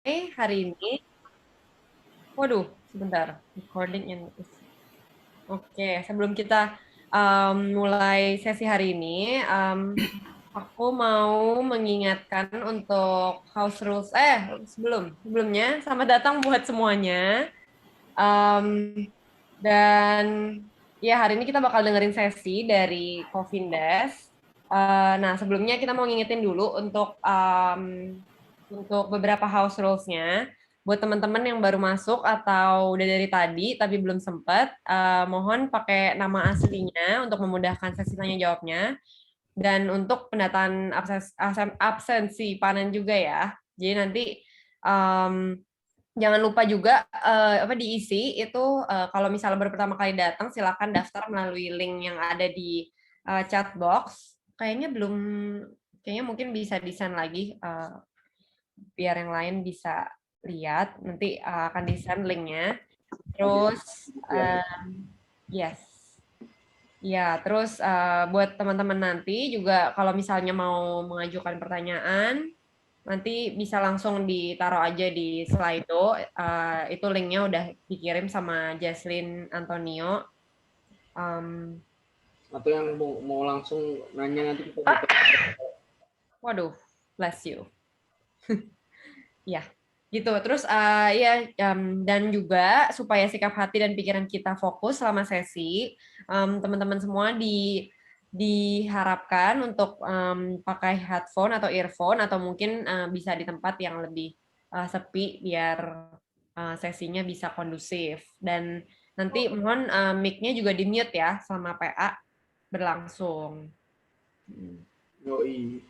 Hari ini. Waduh, sebentar. Recording in. Oke, sebelum kita mulai sesi hari ini, aku mau mengingatkan untuk house rules. Sebelumnya, selamat datang buat semuanya. Em, dan ya hari ini kita bakal dengerin sesi dari Covindes. Nah, sebelumnya kita mau ngingetin dulu untuk beberapa house rules-nya. Buat teman-teman yang baru masuk atau udah dari tadi tapi belum sempat, mohon pakai nama aslinya untuk memudahkan sesi tanya jawabnya. Dan untuk pendataan absensi panen juga ya. Jadi nanti em, jangan lupa juga diisi itu, kalau misalnya baru pertama kali datang silakan daftar melalui link yang ada di chat box. Kayaknya mungkin bisa desain lagi, biar yang lain bisa lihat. Nanti akan desain linknya. Terus yes. Ya, terus buat teman-teman nanti juga kalau misalnya mau mengajukan pertanyaan, nanti bisa langsung ditaruh aja di Slido. Itu linknya udah dikirim sama Jaslyn Antonio. Um, Atau yang mau langsung nanya nanti kita buka. Waduh, bless you. Ya, gitu. Terus dan juga supaya sikap hati dan pikiran kita fokus selama sesi, teman-teman semua diharapkan untuk pakai headphone atau earphone atau mungkin bisa di tempat yang lebih sepi biar sesinya bisa kondusif. Dan nanti mohon mic-nya juga di-mute ya selama PA berlangsung. Yoi.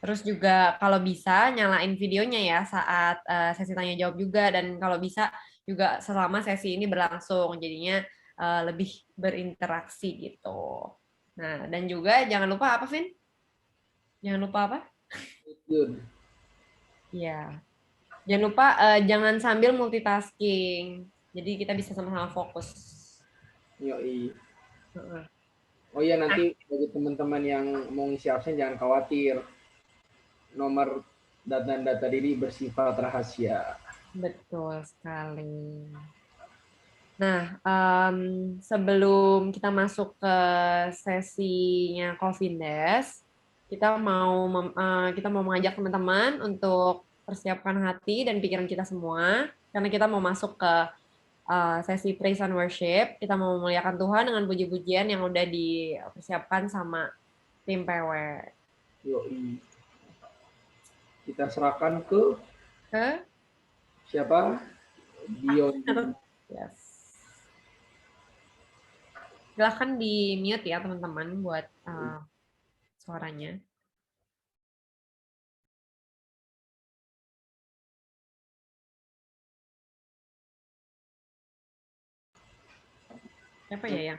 Terus juga kalau bisa nyalain videonya ya saat sesi tanya jawab juga, dan kalau bisa juga selama sesi ini berlangsung jadinya lebih berinteraksi gitu. Nah, dan juga jangan lupa apa, Vin? Jangan lupa apa? Good. Ya. Jangan lupa jangan sambil multitasking. Jadi kita bisa sama-sama fokus. Yoi. Heeh. Oh iya, nanti bagi teman-teman yang mau ngisi absen jangan khawatir. Nomor dan data diri bersifat rahasia. Betul sekali. Nah, sebelum kita masuk ke sesinya Covindes, kita mau mengajak teman-teman untuk persiapkan hati dan pikiran kita semua, karena kita mau masuk ke sesi praise and worship. Kita mau memuliakan Tuhan dengan puji-pujian yang udah dipersiapkan sama tim PW. Yoi. Kita serahkan ke siapa? Dion. Yes. Silahkan di mute ya teman-teman buat suaranya. Siapa ya yang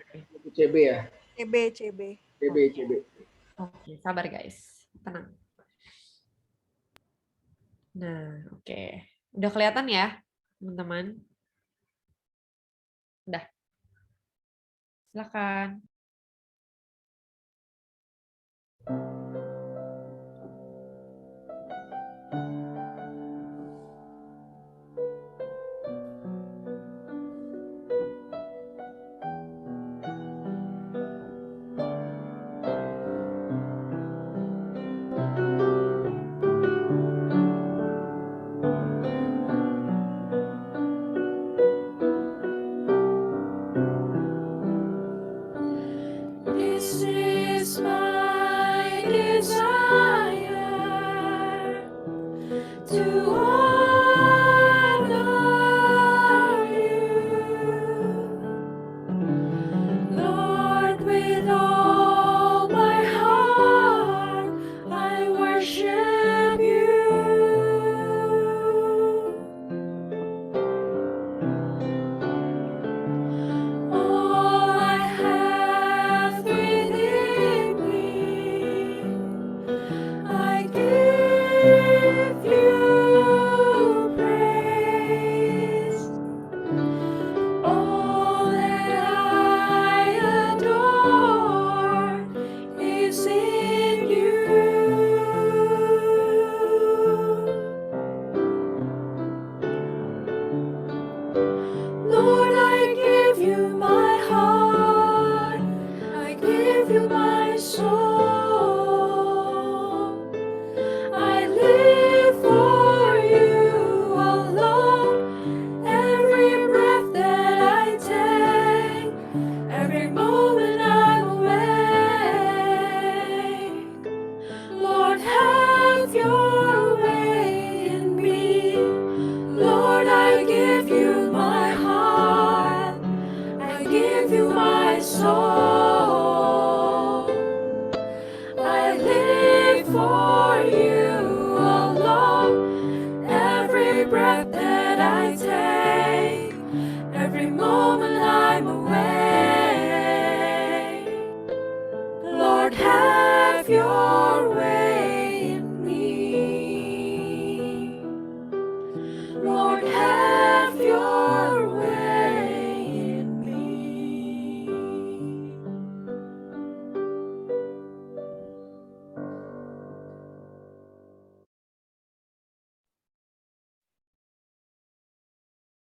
CB ya? CB. Oke, sabar guys. Tenang. Nah, oke. Udah kelihatan ya, teman-teman? Udah. Silakan. This is my desire to honor you, Lord, with all my heart I worship you. All I have within me, I give you. breath that I take, every moment I'm away. Lord, have your way in me. Lord, have your way in me.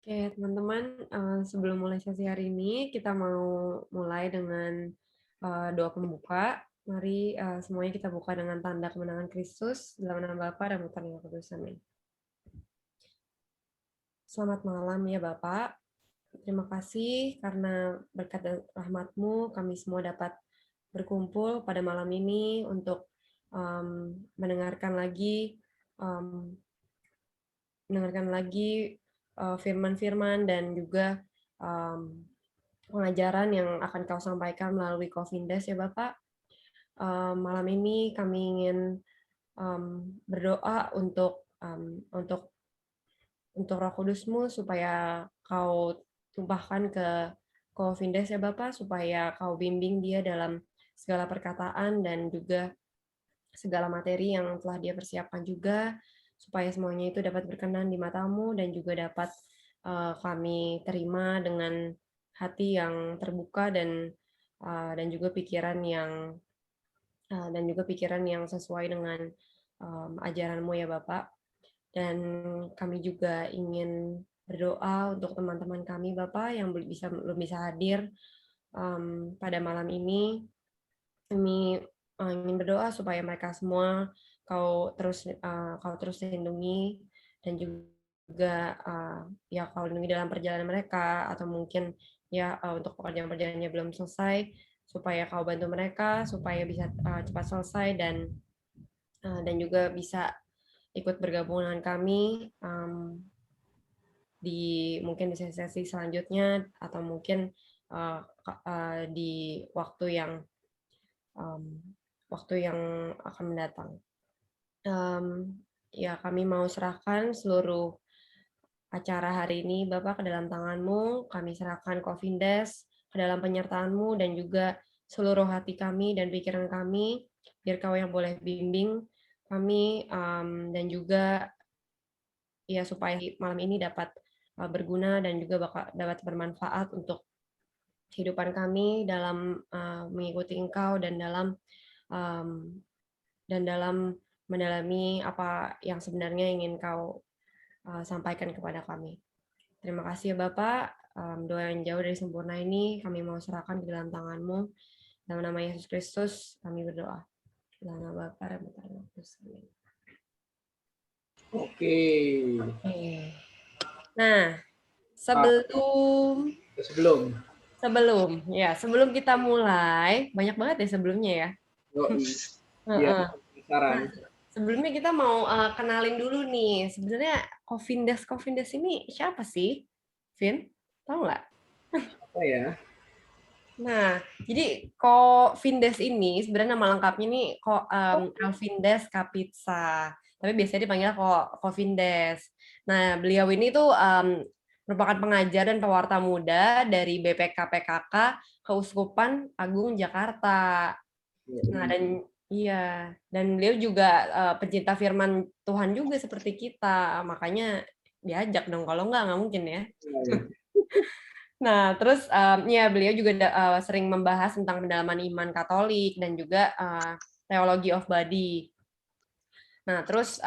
Oke, teman-teman, sebelum mulai sesi hari ini, kita mau mulai dengan doa pembuka. Mari semuanya kita buka dengan tanda kemenangan Kristus, dalam nama Bapa dan Putra dan Roh Kudus. Amin. Selamat malam ya Bapak. Terima kasih karena berkat dan rahmat-Mu kami semua dapat berkumpul pada malam ini untuk mendengarkan lagi firman-firman dan juga pengajaran yang akan Kau sampaikan melalui Cofindes ya Bapak. Malam ini kami ingin berdoa untuk Roh Kudus-Mu supaya Kau tumpahkan ke Cofindes ya Bapak, supaya Kau bimbing dia dalam segala perkataan dan juga segala materi yang telah dia persiapkan juga, supaya semuanya itu dapat berkenan di mata-Mu dan juga dapat kami terima dengan hati yang terbuka dan juga pikiran yang sesuai dengan ajaran-Mu ya Bapak. Dan kami juga ingin berdoa untuk teman-teman kami Bapak yang belum bisa hadir pada malam ini. Kami ingin berdoa supaya mereka semua Kau terus lindungi dan juga ya Kau lindungi dalam perjalanan mereka, atau mungkin ya untuk pekerjaan-pekerjaannya belum selesai, supaya Kau bantu mereka supaya bisa cepat selesai dan juga bisa ikut bergabung dengan kami mungkin di sesi selanjutnya, atau mungkin di waktu yang akan mendatang. Ya, kami mau serahkan seluruh acara hari ini Bapak ke dalam tangan-Mu. Kami serahkan Cofindes ke dalam penyertaan-Mu dan juga seluruh hati kami dan pikiran kami, biar Kau yang boleh bimbing kami, dan juga ya supaya malam ini dapat berguna dan juga dapat bermanfaat untuk kehidupan kami dalam mengikuti Engkau dan dalam mendalami apa yang sebenarnya ingin Kau sampaikan kepada kami. Terima kasih ya Bapak. Doa yang jauh dari sempurna ini kami mau serahkan ke dalam tangan-Mu. Dalam nama Yesus Kristus kami berdoa. Dalam nama Bapa dan Putra dan Roh Kudus. Amin. Oke. Nah, sebelum kita mulai, banyak banget ya sebelumnya ya. Iya, nah, sebelumnya kita mau kenalin dulu nih. Sebenarnya Cofindes ini siapa sih, Vin? Tahu nggak? Apa ya? Nah, jadi Cofindes ini sebenarnya nama lengkapnya nih Cofindes Kapitsa. Tapi biasanya dipanggil Cofindes. Nah, beliau ini tuh merupakan pengajar dan pewarta muda dari BPK PKK Keuskupan Agung Jakarta. Nah, dan beliau juga pencinta firman Tuhan juga seperti kita. Makanya diajak dong, kalau nggak mungkin ya. Nah, terus ya beliau juga sering membahas tentang pendalaman iman Katolik dan juga teologi of body. Nah, terus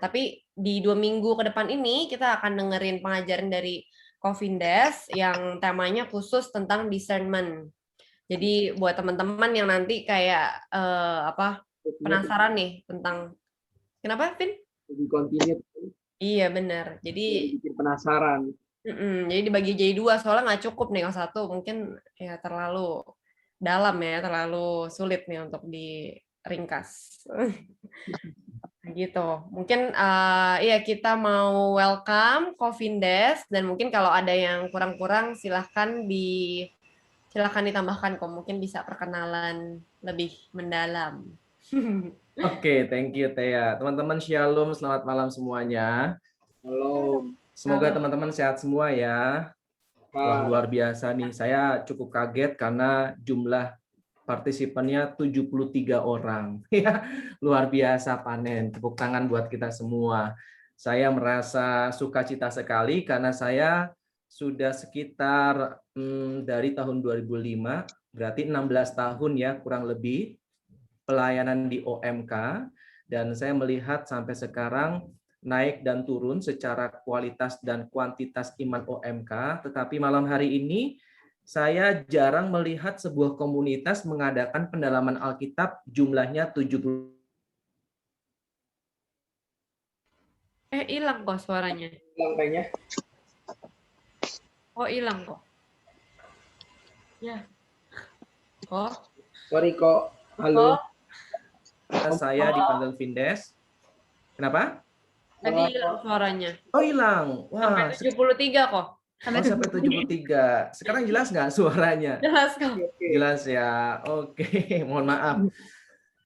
tapi di 2 minggu ke depan ini kita akan dengerin pengajaran dari Cofindes yang temanya khusus tentang discernment. Jadi buat teman-teman yang nanti kayak penasaran nih tentang kenapa, Vin? Lebih continue. Iya benar. Jadi bikin penasaran. Jadi dibagi jadi 2, soalnya nggak cukup nih yang satu, mungkin ya terlalu dalam ya, terlalu sulit nih untuk diringkas. Gitu. Mungkin ya kita mau welcome Cofindes, dan mungkin kalau ada yang kurang-kurang silahkan ditambahkan kok, mungkin bisa perkenalan lebih mendalam. Oke, thank you Thea. Teman-teman Shalom, selamat malam semuanya. Halo. Semoga Halo. teman-teman sehat semua ya. Wah, Pak. luar biasa nih. Saya cukup kaget karena jumlah partisipannya 73 orang. Ya, luar biasa panen. Tepuk tangan buat kita semua. Saya merasa sukacita sekali karena saya sudah sekitar dari tahun 2005, berarti 16 tahun ya kurang lebih pelayanan di OMK, dan saya melihat sampai sekarang naik dan turun secara kualitas dan kuantitas iman OMK, tetapi malam hari ini saya jarang melihat sebuah komunitas mengadakan pendalaman Alkitab jumlahnya 70. Hilang kok suaranya. Hilang kayaknya. Oh, hilang kok. Ya. Kok? Sorry kok. Halo. Saya dipanggil Vindes. Kenapa? Tadi hilang suaranya. Oh, hilang. Wah, Sampai 73 kok. sampai 73. Sekarang jelas nggak suaranya? Jelas kok. Jelas ya. Oke, mohon maaf.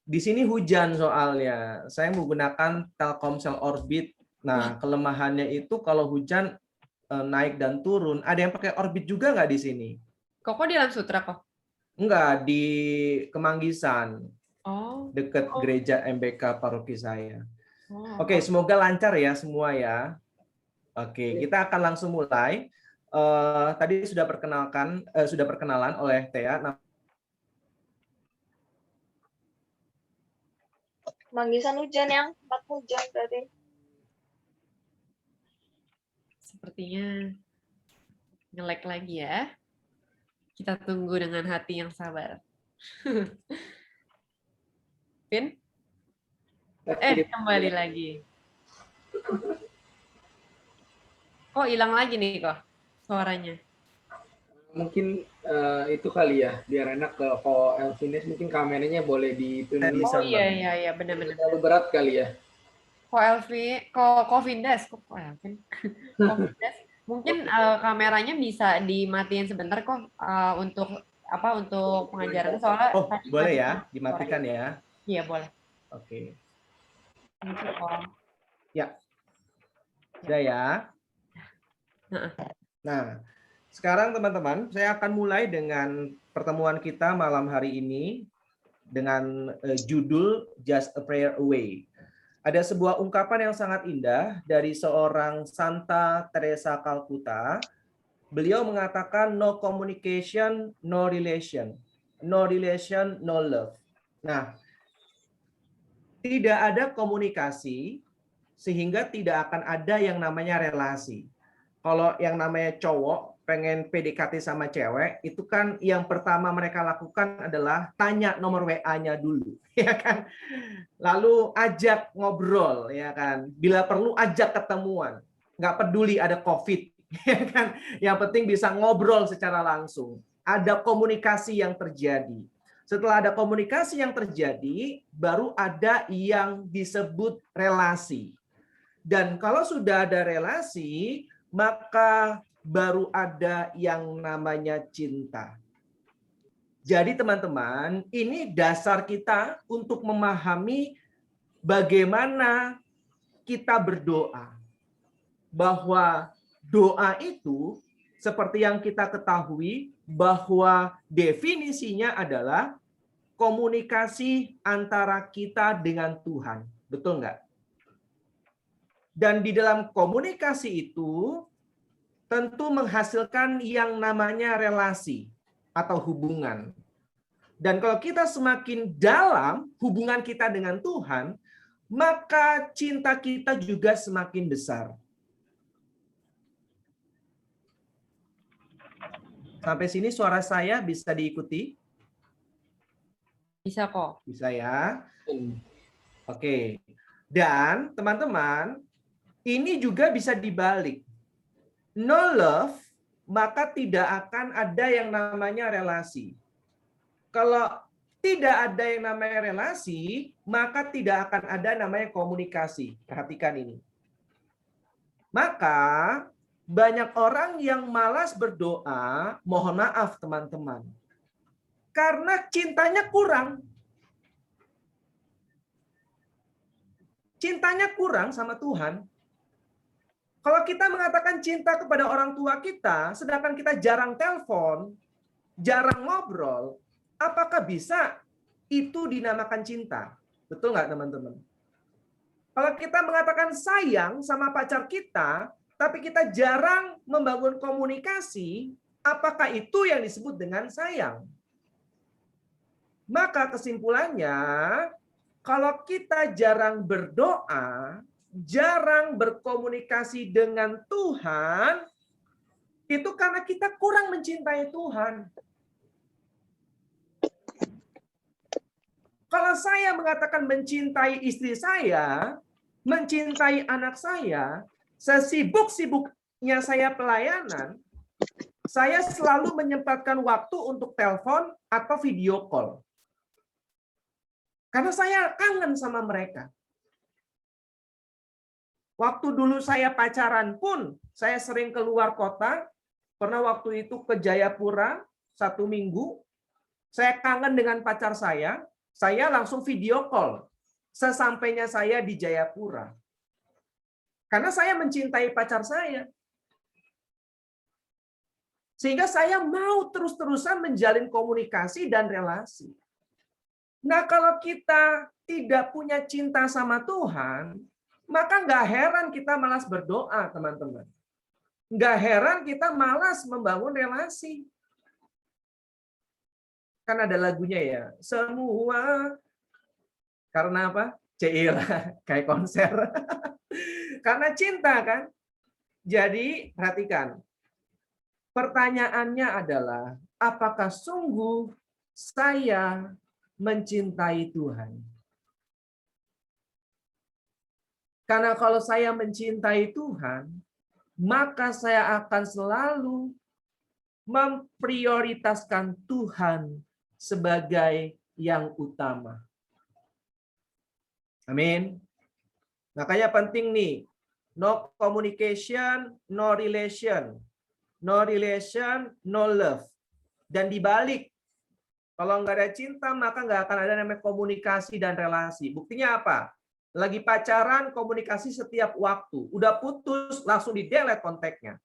Di sini hujan soalnya. Saya menggunakan Telkomsel Orbit. Nah, kelemahannya itu kalau hujan naik dan turun. Ada yang pakai Orbit juga nggak di sini? Kok di Lam Sutra kok? Enggak, di Kemanggisan, Oh. dekat gereja MBK paroki saya. Oh. Oke, semoga lancar ya semua ya. Oke, kita akan langsung mulai. Tadi sudah perkenalan oleh Thea. Manggisan hujan yang tempat hujan berarti. Sepertinya nge-lag lagi ya. Kita tunggu dengan hati yang sabar. Vin? Kembali lagi. Kok hilang lagi nih kok suaranya? Mungkin itu kali ya, biar enak kalau Elvines mungkin kameranya boleh ditunda. Oh iya benar-benar. Terlalu berat kali ya. Kok Vindes, Vindes. Mungkin kameranya bisa dimatiin sebentar kok untuk pengajaran soalnya. Oh, boleh ya, dimatikan ya. Iya, boleh. Oke. Oh. Ya. Sudah ya. Nah, sekarang teman-teman, saya akan mulai dengan pertemuan kita malam hari ini dengan judul Just a Prayer Away. Ada sebuah ungkapan yang sangat indah dari seorang Santa Teresa Calcutta. Beliau mengatakan no communication, no relation. No relation, no love. Nah, tidak ada komunikasi sehingga tidak akan ada yang namanya relasi. Kalau yang namanya cowok pengen PDKT sama cewek, itu kan yang pertama mereka lakukan adalah tanya nomor WA-nya dulu, ya kan? Lalu ajak ngobrol, ya kan? Bila perlu ajak ketemuan. Nggak peduli ada COVID, ya kan? Yang penting bisa ngobrol secara langsung. Ada komunikasi yang terjadi. Setelah ada komunikasi yang terjadi, baru ada yang disebut relasi. Dan kalau sudah ada relasi, maka baru ada yang namanya cinta. Jadi teman-teman, ini dasar kita untuk memahami bagaimana kita berdoa. Bahwa doa itu seperti yang kita ketahui bahwa definisinya adalah komunikasi antara kita dengan Tuhan. Betul nggak? Dan di dalam komunikasi itu tentu menghasilkan yang namanya relasi atau hubungan. Dan kalau kita semakin dalam hubungan kita dengan Tuhan, maka cinta kita juga semakin besar. Sampai sini suara saya bisa diikuti? Bisa kok. Bisa ya. Oke. Dan teman-teman, ini juga bisa dibalik. No love, maka tidak akan ada yang namanya relasi. Kalau tidak ada yang namanya relasi, maka tidak akan ada namanya komunikasi. Perhatikan ini. Maka banyak orang yang malas berdoa, mohon maaf teman-teman. Karena cintanya kurang. Cintanya kurang sama Tuhan. Kalau kita mengatakan cinta kepada orang tua kita, sedangkan kita jarang telepon, jarang ngobrol, apakah bisa itu dinamakan cinta? Betul nggak teman-teman? Kalau kita mengatakan sayang sama pacar kita, tapi kita jarang membangun komunikasi, apakah itu yang disebut dengan sayang? Maka kesimpulannya, kalau kita jarang berdoa, jarang berkomunikasi dengan Tuhan, itu karena kita kurang mencintai Tuhan. Kalau saya mengatakan mencintai istri saya, mencintai anak saya, sesibuk-sibuknya saya pelayanan, saya selalu menyempatkan waktu untuk telepon atau video call. Karena saya kangen sama mereka. Waktu dulu saya pacaran pun, saya sering keluar kota. Pernah waktu itu ke Jayapura 1 minggu. Saya kangen dengan pacar saya langsung video call. Sesampainya saya di Jayapura. Karena saya mencintai pacar saya. Sehingga saya mau terus-terusan menjalin komunikasi dan relasi. Nah, kalau kita tidak punya cinta sama Tuhan, maka nggak heran kita malas berdoa, teman-teman. Nggak heran kita malas membangun relasi. Kan ada lagunya ya, semua karena apa? Cila, kayak konser. Karena cinta kan. Jadi perhatikan, pertanyaannya adalah, apakah sungguh saya mencintai Tuhan? Karena kalau saya mencintai Tuhan, maka saya akan selalu memprioritaskan Tuhan sebagai yang utama. Amin. Makanya penting nih, no communication, no relation. No relation, no love. Dan dibalik, kalau nggak ada cinta, maka nggak akan ada namanya komunikasi dan relasi. Buktinya apa? Lagi pacaran, komunikasi setiap waktu. Udah putus, langsung di-delete kontaknya.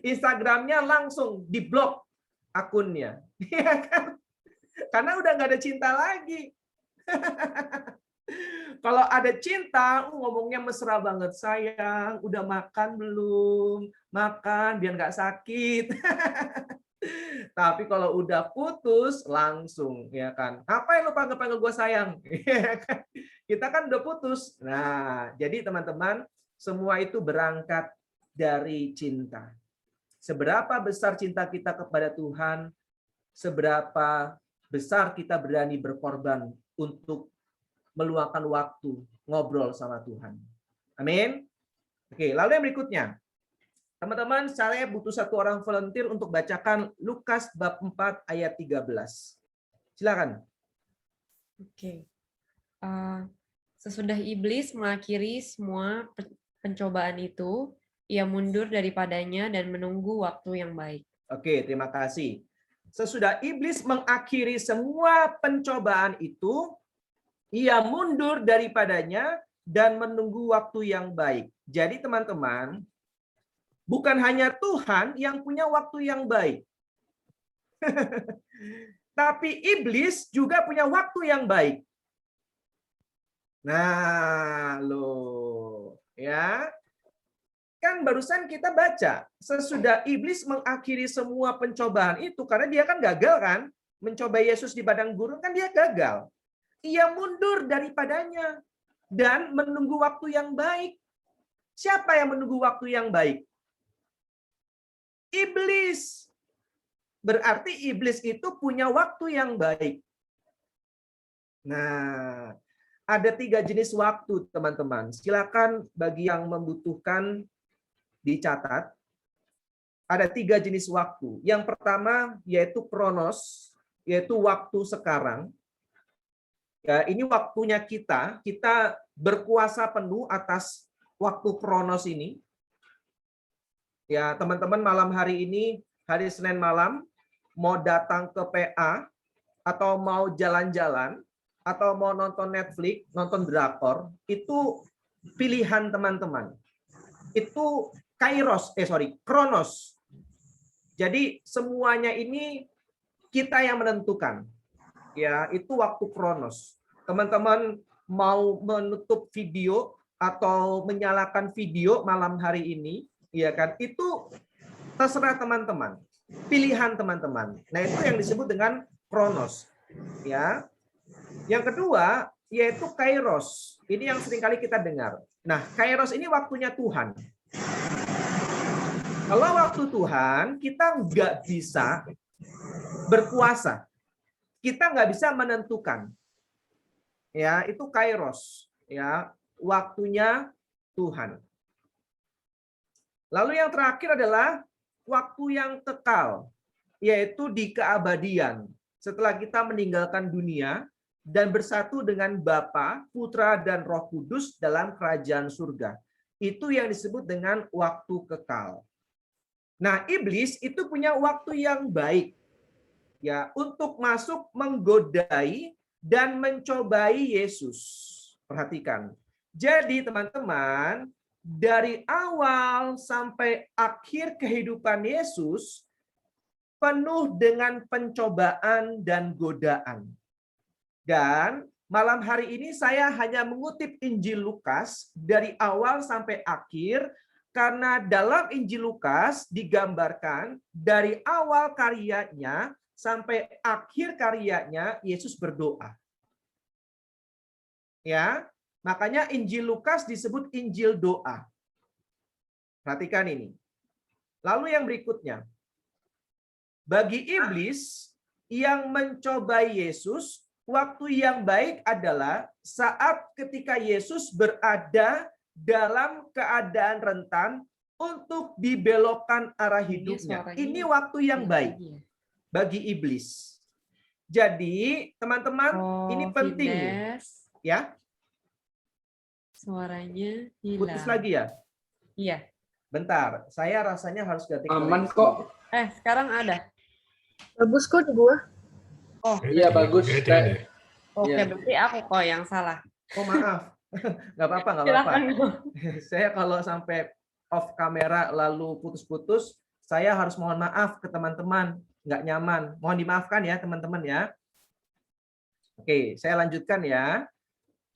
Instagramnya langsung di-blok akunnya. Karena udah nggak ada cinta lagi. Kalau ada cinta, ngomongnya mesra banget. Sayang, udah makan belum? Makan, biar nggak sakit. Tapi kalau udah putus, langsung. Ya kan? Apa yang lu panggil-panggil gue sayang? Kita kan udah putus. Nah, jadi teman-teman, semua itu berangkat dari cinta. Seberapa besar cinta kita kepada Tuhan, seberapa besar kita berani berkorban untuk meluangkan waktu ngobrol sama Tuhan. Amin. Oke, lalu yang berikutnya. Teman-teman, saya butuh 1 orang volunteer untuk bacakan Lukas bab 4 ayat 13. Silakan. Oke. Sesudah iblis mengakhiri semua pencobaan itu, ia mundur daripadanya dan menunggu waktu yang baik. Oke, terima kasih. Sesudah iblis mengakhiri semua pencobaan itu, ia mundur daripadanya dan menunggu waktu yang baik. Jadi teman-teman, bukan hanya Tuhan yang punya waktu yang baik. Tapi iblis juga punya waktu yang baik. Nah, loh, ya. Kan barusan kita baca, sesudah iblis mengakhiri semua pencobaan itu, karena dia kan gagal kan, mencoba Yesus di padang gurun kan dia gagal. Ia mundur daripadanya dan menunggu waktu yang baik. Siapa yang menunggu waktu yang baik? Iblis. Berarti iblis itu punya waktu yang baik. Nah, ada 3 jenis waktu, teman-teman. Silakan bagi yang membutuhkan dicatat. Ada 3 jenis waktu. Yang pertama yaitu kronos, yaitu waktu sekarang. Ya, ini waktunya kita berkuasa penuh atas waktu kronos ini. Ya, teman-teman, malam hari ini, hari Senin malam, mau datang ke PA, atau mau jalan-jalan, atau mau nonton Netflix, nonton drakor, itu pilihan teman-teman. Itu kronos. Jadi semuanya ini kita yang menentukan. Ya, itu waktu kronos. Teman-teman mau menutup video atau menyalakan video malam hari ini, ya kan? Itu terserah teman-teman. Pilihan teman-teman. Nah, itu yang disebut dengan kronos. Ya. Yang kedua yaitu kairos. Ini yang seringkali kita dengar. Nah, kairos ini waktunya Tuhan. Kalau waktu Tuhan, kita nggak bisa berkuasa. Kita nggak bisa menentukan. Ya, itu kairos. Ya, waktunya Tuhan. Lalu yang terakhir adalah waktu yang kekal, yaitu di keabadian. Setelah kita meninggalkan dunia dan bersatu dengan Bapa, Putra, dan Roh Kudus dalam kerajaan surga. Itu yang disebut dengan waktu kekal. Nah, iblis itu punya waktu yang baik ya untuk masuk menggodai dan mencobai Yesus. Perhatikan. Jadi teman-teman, dari awal sampai akhir kehidupan Yesus penuh dengan pencobaan dan godaan. Dan malam hari ini saya hanya mengutip Injil Lukas dari awal sampai akhir, karena dalam Injil Lukas digambarkan dari awal karyanya sampai akhir karyanya Yesus berdoa. Ya, makanya Injil Lukas disebut Injil doa. Perhatikan ini. Lalu yang berikutnya. Bagi iblis yang mencobai Yesus, waktu yang baik adalah saat ketika Yesus berada dalam keadaan rentan untuk dibelokkan arah hidupnya. Ini waktu yang baik bagi iblis. Jadi, teman-teman, ini penting nih. Ya. Suaranya hilang. Putus lagi ya? Iya. Bentar, saya rasanya harus ganti Aman koneksi. kok. Sekarang ada. Bagus kok di gua. Oh, Iya bagus. oke, Iya. berarti aku kok yang salah. Oh, maaf. Nggak apa-apa, nggak apa-apa. Saya kalau sampai off kamera lalu putus-putus, saya harus mohon maaf ke teman-teman. Nggak nyaman. Mohon dimaafkan ya, teman-teman ya. Oke, saya lanjutkan ya.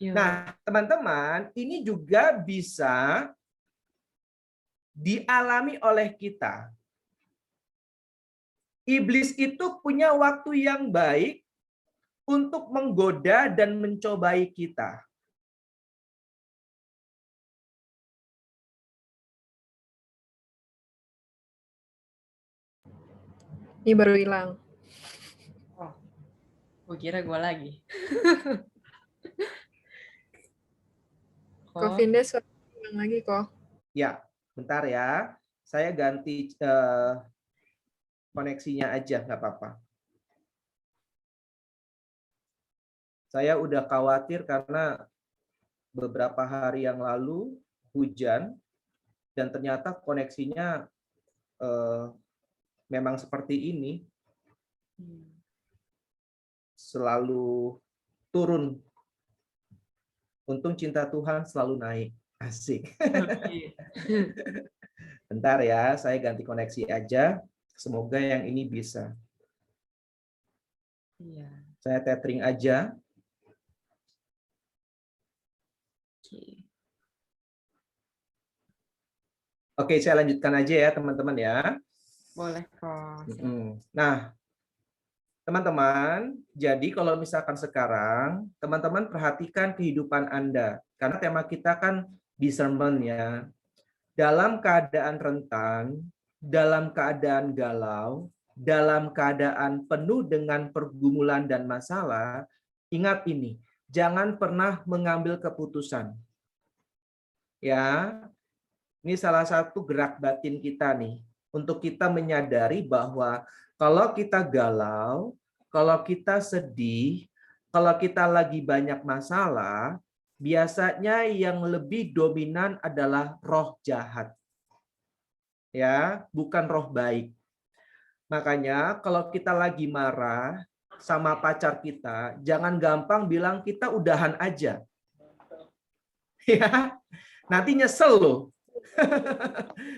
Yuk. Nah, teman-teman, ini juga bisa dialami oleh kita. Iblis itu punya waktu yang baik untuk menggoda dan mencobai kita. Ini baru hilang. Oh, gue kira gue lagi. Kok Vinda suara hilang lagi kok. Ya, bentar ya. Saya ganti koneksinya aja, nggak apa-apa. Saya udah khawatir karena beberapa hari yang lalu hujan dan ternyata koneksinya memang seperti ini. Selalu turun. Untung cinta Tuhan selalu naik. Asik. Bentar ya, saya ganti koneksi aja. Semoga yang ini bisa. Iya. Saya tethering aja. Oke, saya lanjutkan aja ya teman-teman ya. Boleh kok. Nah, teman-teman, jadi kalau misalkan sekarang, teman-teman perhatikan kehidupan Anda. Karena tema kita kan discernment ya. Dalam keadaan rentan, dalam keadaan galau, dalam keadaan penuh dengan pergumulan dan masalah, ingat ini, jangan pernah mengambil keputusan. Ya, ini salah satu gerak batin kita nih, untuk kita menyadari bahwa kalau kita galau, kalau kita sedih, kalau kita lagi banyak masalah, biasanya yang lebih dominan adalah roh jahat. Ya, bukan roh baik. Makanya kalau kita lagi marah sama pacar kita, jangan gampang bilang kita udahan aja. Ya, nanti nyesel loh.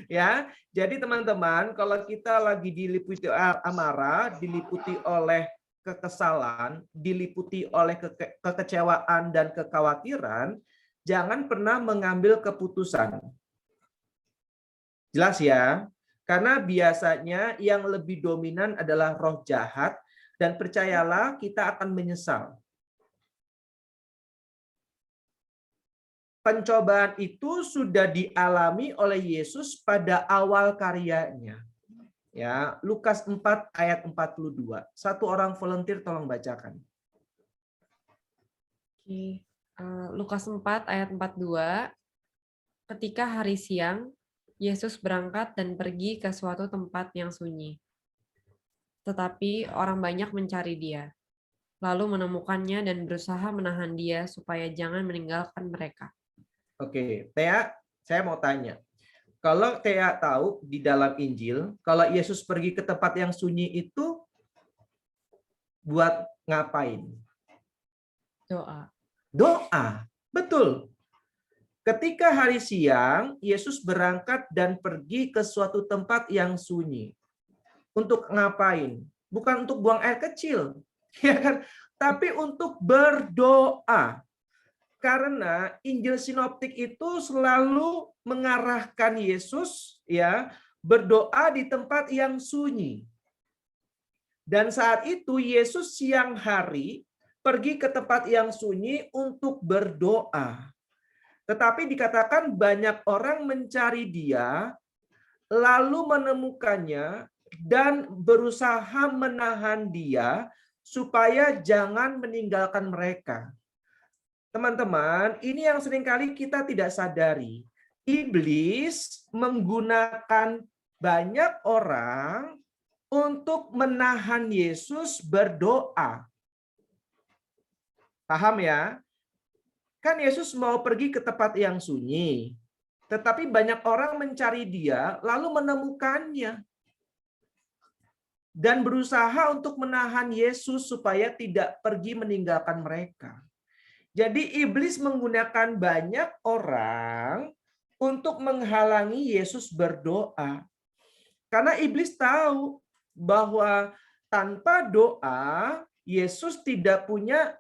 Ya, jadi teman-teman, kalau kita lagi diliputi amarah, diliputi oleh kekesalan, diliputi oleh kekecewaan dan kekhawatiran, jangan pernah mengambil keputusan. Jelas ya? Karena biasanya yang lebih dominan adalah roh jahat, dan percayalah kita akan menyesal. Pencobaan itu sudah dialami oleh Yesus pada awal karyanya. Ya, Lukas 4 ayat 42. Satu orang volunteer tolong bacakan. Oke. Lukas 4 ayat 42. Ketika hari siang, Yesus berangkat dan pergi ke suatu tempat yang sunyi. Tetapi orang banyak mencari dia, lalu menemukannya dan berusaha menahan dia supaya jangan meninggalkan mereka. Oke, Tea, saya mau tanya. Kalau Tea tahu di dalam Injil, kalau Yesus pergi ke tempat yang sunyi itu buat ngapain? Doa. Doa. Betul. Ketika hari siang, Yesus berangkat dan pergi ke suatu tempat yang sunyi. Untuk ngapain? Bukan untuk buang air kecil, ya kan? Tapi untuk berdoa. Karena Injil sinoptik itu selalu mengarahkan Yesus ya berdoa di tempat yang sunyi. Dan saat itu Yesus siang hari pergi ke tempat yang sunyi untuk berdoa. Tetapi dikatakan banyak orang mencari dia, lalu menemukannya dan berusaha menahan dia supaya jangan meninggalkan mereka. Teman-teman, ini yang seringkali kita tidak sadari. Iblis menggunakan banyak orang untuk menahan Yesus berdoa. Paham ya? Kan Yesus mau pergi ke tempat yang sunyi. Tetapi banyak orang mencari dia, lalu menemukannya. Dan berusaha untuk menahan Yesus supaya tidak pergi meninggalkan mereka. Jadi iblis menggunakan banyak orang untuk menghalangi Yesus berdoa. Karena iblis tahu bahwa tanpa doa Yesus tidak punya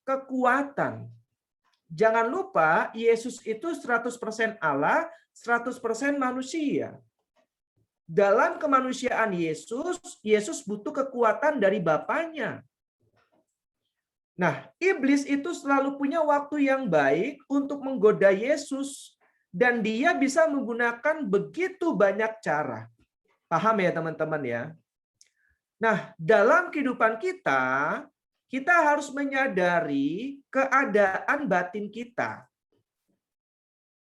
kekuatan. Jangan lupa Yesus itu 100% Allah, 100% manusia. Dalam kemanusiaan Yesus butuh kekuatan dari Bapaknya. Nah, iblis itu selalu punya waktu yang baik untuk menggoda Yesus. Dan dia bisa menggunakan begitu banyak cara. Paham ya teman-teman ya? Nah, dalam kehidupan kita, kita harus menyadari keadaan batin kita.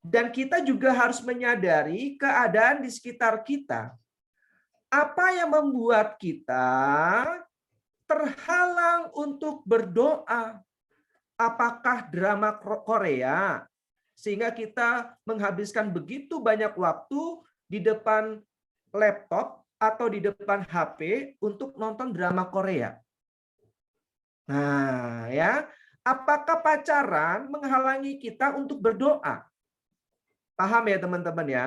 Dan kita juga harus menyadari keadaan di sekitar kita. Apa yang membuat kita terhalang untuk berdoa? Apakah drama Korea sehingga kita menghabiskan begitu banyak waktu di depan laptop atau di depan HP untuk nonton drama Korea? Nah, ya, apakah pacaran menghalangi kita untuk berdoa? Paham ya teman-teman ya?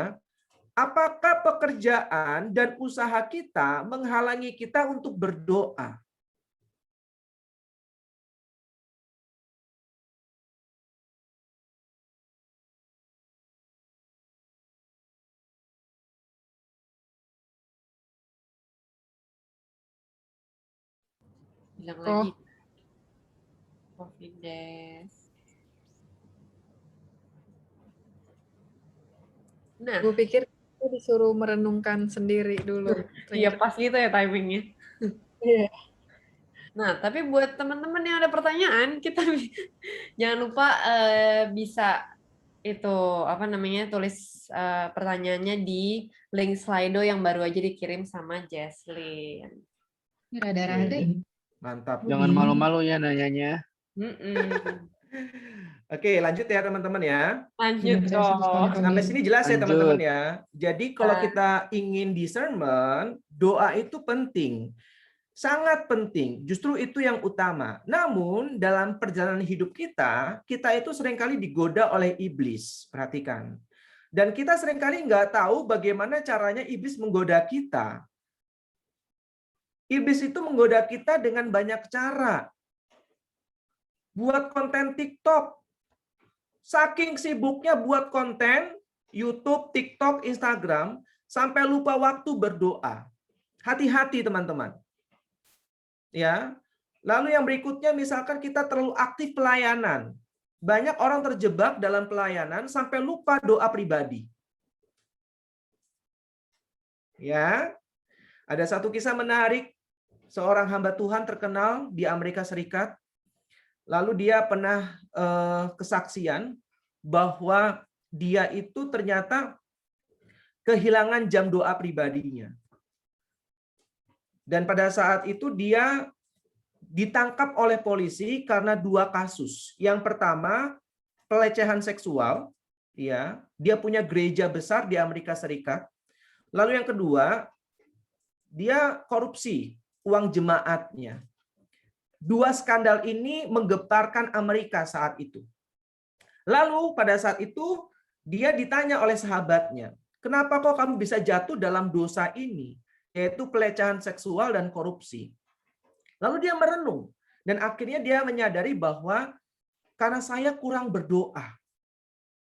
Apakah pekerjaan dan usaha kita menghalangi kita untuk berdoa? Bilang Oh. lagi. Confidence. Nah, Gue pikir aku disuruh merenungkan sendiri dulu. iya pas gitu ya timingnya. Iya. Nah, tapi buat teman-teman yang ada pertanyaan, kita jangan lupa bisa itu apa namanya tulis pertanyaannya di link Slido yang baru aja dikirim sama Jesslyn. Rada-rada. Mantap. Jangan malu-malu ya nanyanya. Oke, lanjut ya teman-teman ya. Lanjut dong. Sampai sini jelas ya Lanjut. teman-teman ya. Jadi kalau kita ingin discernment, doa itu penting. Sangat penting, justru itu yang utama. Namun dalam perjalanan hidup kita, kita itu seringkali digoda oleh iblis. Perhatikan. Dan kita seringkali nggak tahu bagaimana caranya iblis menggoda kita. Iblis itu menggoda kita dengan banyak cara. Buat konten TikTok. Saking sibuknya buat konten, YouTube, TikTok, Instagram, sampai lupa waktu berdoa. Hati-hati teman-teman. Ya. Lalu yang berikutnya misalkan kita terlalu aktif pelayanan. Banyak orang terjebak dalam pelayanan sampai lupa doa pribadi. Ya. Ada satu kisah menarik, seorang hamba Tuhan terkenal di Amerika Serikat. Lalu dia pernah kesaksian bahwa dia itu ternyata kehilangan jam doa pribadinya. Dan pada saat itu dia ditangkap oleh polisi karena 2 kasus. Yang pertama, pelecehan seksual, ya. Dia punya gereja besar di Amerika Serikat. Lalu yang kedua, dia korupsi uang jemaatnya. 2 skandal ini menggetarkan Amerika saat itu. Lalu pada saat itu dia ditanya oleh sahabatnya, "Kenapa kok kamu bisa jatuh dalam dosa ini?" Yaitu pelecehan seksual dan korupsi. Lalu dia merenung dan akhirnya dia menyadari bahwa karena saya kurang berdoa.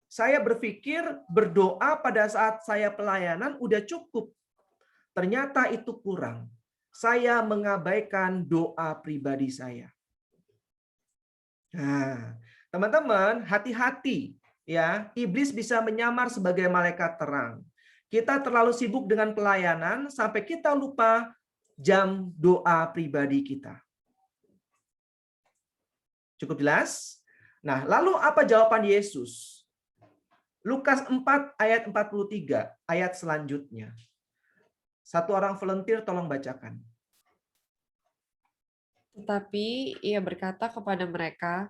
Saya berpikir berdoa pada saat saya pelayanan udah cukup. Ternyata itu kurang. Saya mengabaikan doa pribadi saya. Nah, teman-teman, hati-hati ya. Iblis bisa menyamar sebagai malaikat terang. Kita terlalu sibuk dengan pelayanan sampai kita lupa jam doa pribadi kita. Cukup jelas? Nah, lalu apa jawaban Yesus? Lukas 4 ayat 43, ayat selanjutnya. Satu orang volunteer tolong bacakan. Tetapi ia berkata kepada mereka,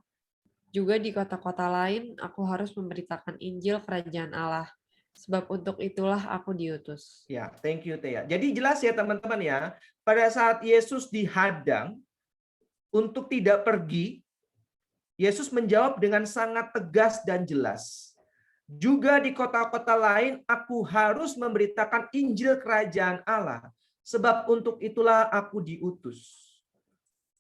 juga di kota-kota lain aku harus memberitakan Injil Kerajaan Allah. Sebab untuk itulah aku diutus. Ya, thank you Thea. Jadi jelas ya teman-teman ya, pada saat Yesus dihadang untuk tidak pergi, Yesus menjawab dengan sangat tegas dan jelas. Juga di kota-kota lain aku harus memberitakan Injil Kerajaan Allah. Sebab untuk itulah aku diutus.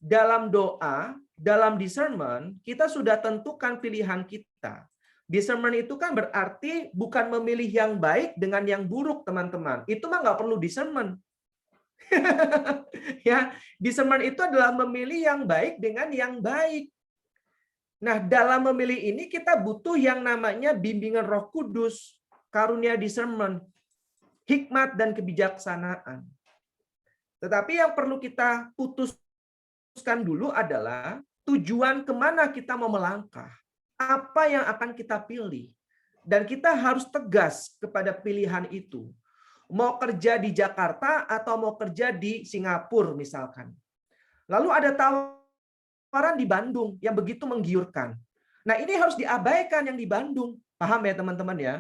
Dalam doa, dalam discernment, kita sudah tentukan pilihan kita. Discernment itu kan berarti bukan memilih yang baik dengan yang buruk, teman-teman. Itu mah nggak perlu discernment. Ya, discernment itu adalah memilih yang baik dengan yang baik. Nah, dalam memilih ini kita butuh yang namanya bimbingan Roh Kudus, karunia discernment, hikmat dan kebijaksanaan. Tetapi yang perlu kita putuskan dulu adalah tujuan kemana kita mau melangkah. Apa yang akan kita pilih. Dan kita harus tegas kepada pilihan itu. Mau kerja di Jakarta atau mau kerja di Singapura misalkan. Lalu ada tawaran di Bandung yang begitu menggiurkan. Nah ini harus diabaikan yang di Bandung. Paham ya teman-teman ya?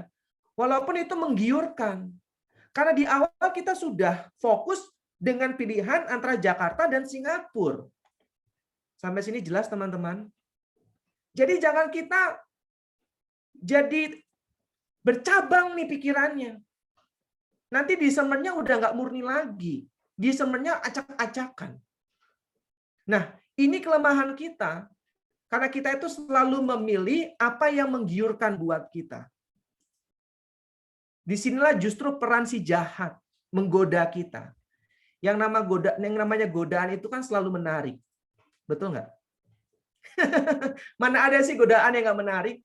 Walaupun itu menggiurkan. Karena di awal kita sudah fokus dengan pilihan antara Jakarta dan Singapura. Sampai sini jelas teman-teman? Jadi jangan kita jadi bercabang nih pikirannya. Nanti discernment-nya udah nggak murni lagi. Discernment-nya acak-acakan. Nah, ini kelemahan kita. Karena kita itu selalu memilih apa yang menggiurkan buat kita. Disinilah justru peran si jahat menggoda kita. Yang namanya godaan itu kan selalu menarik. Betul nggak? Mana ada sih godaan yang nggak menarik?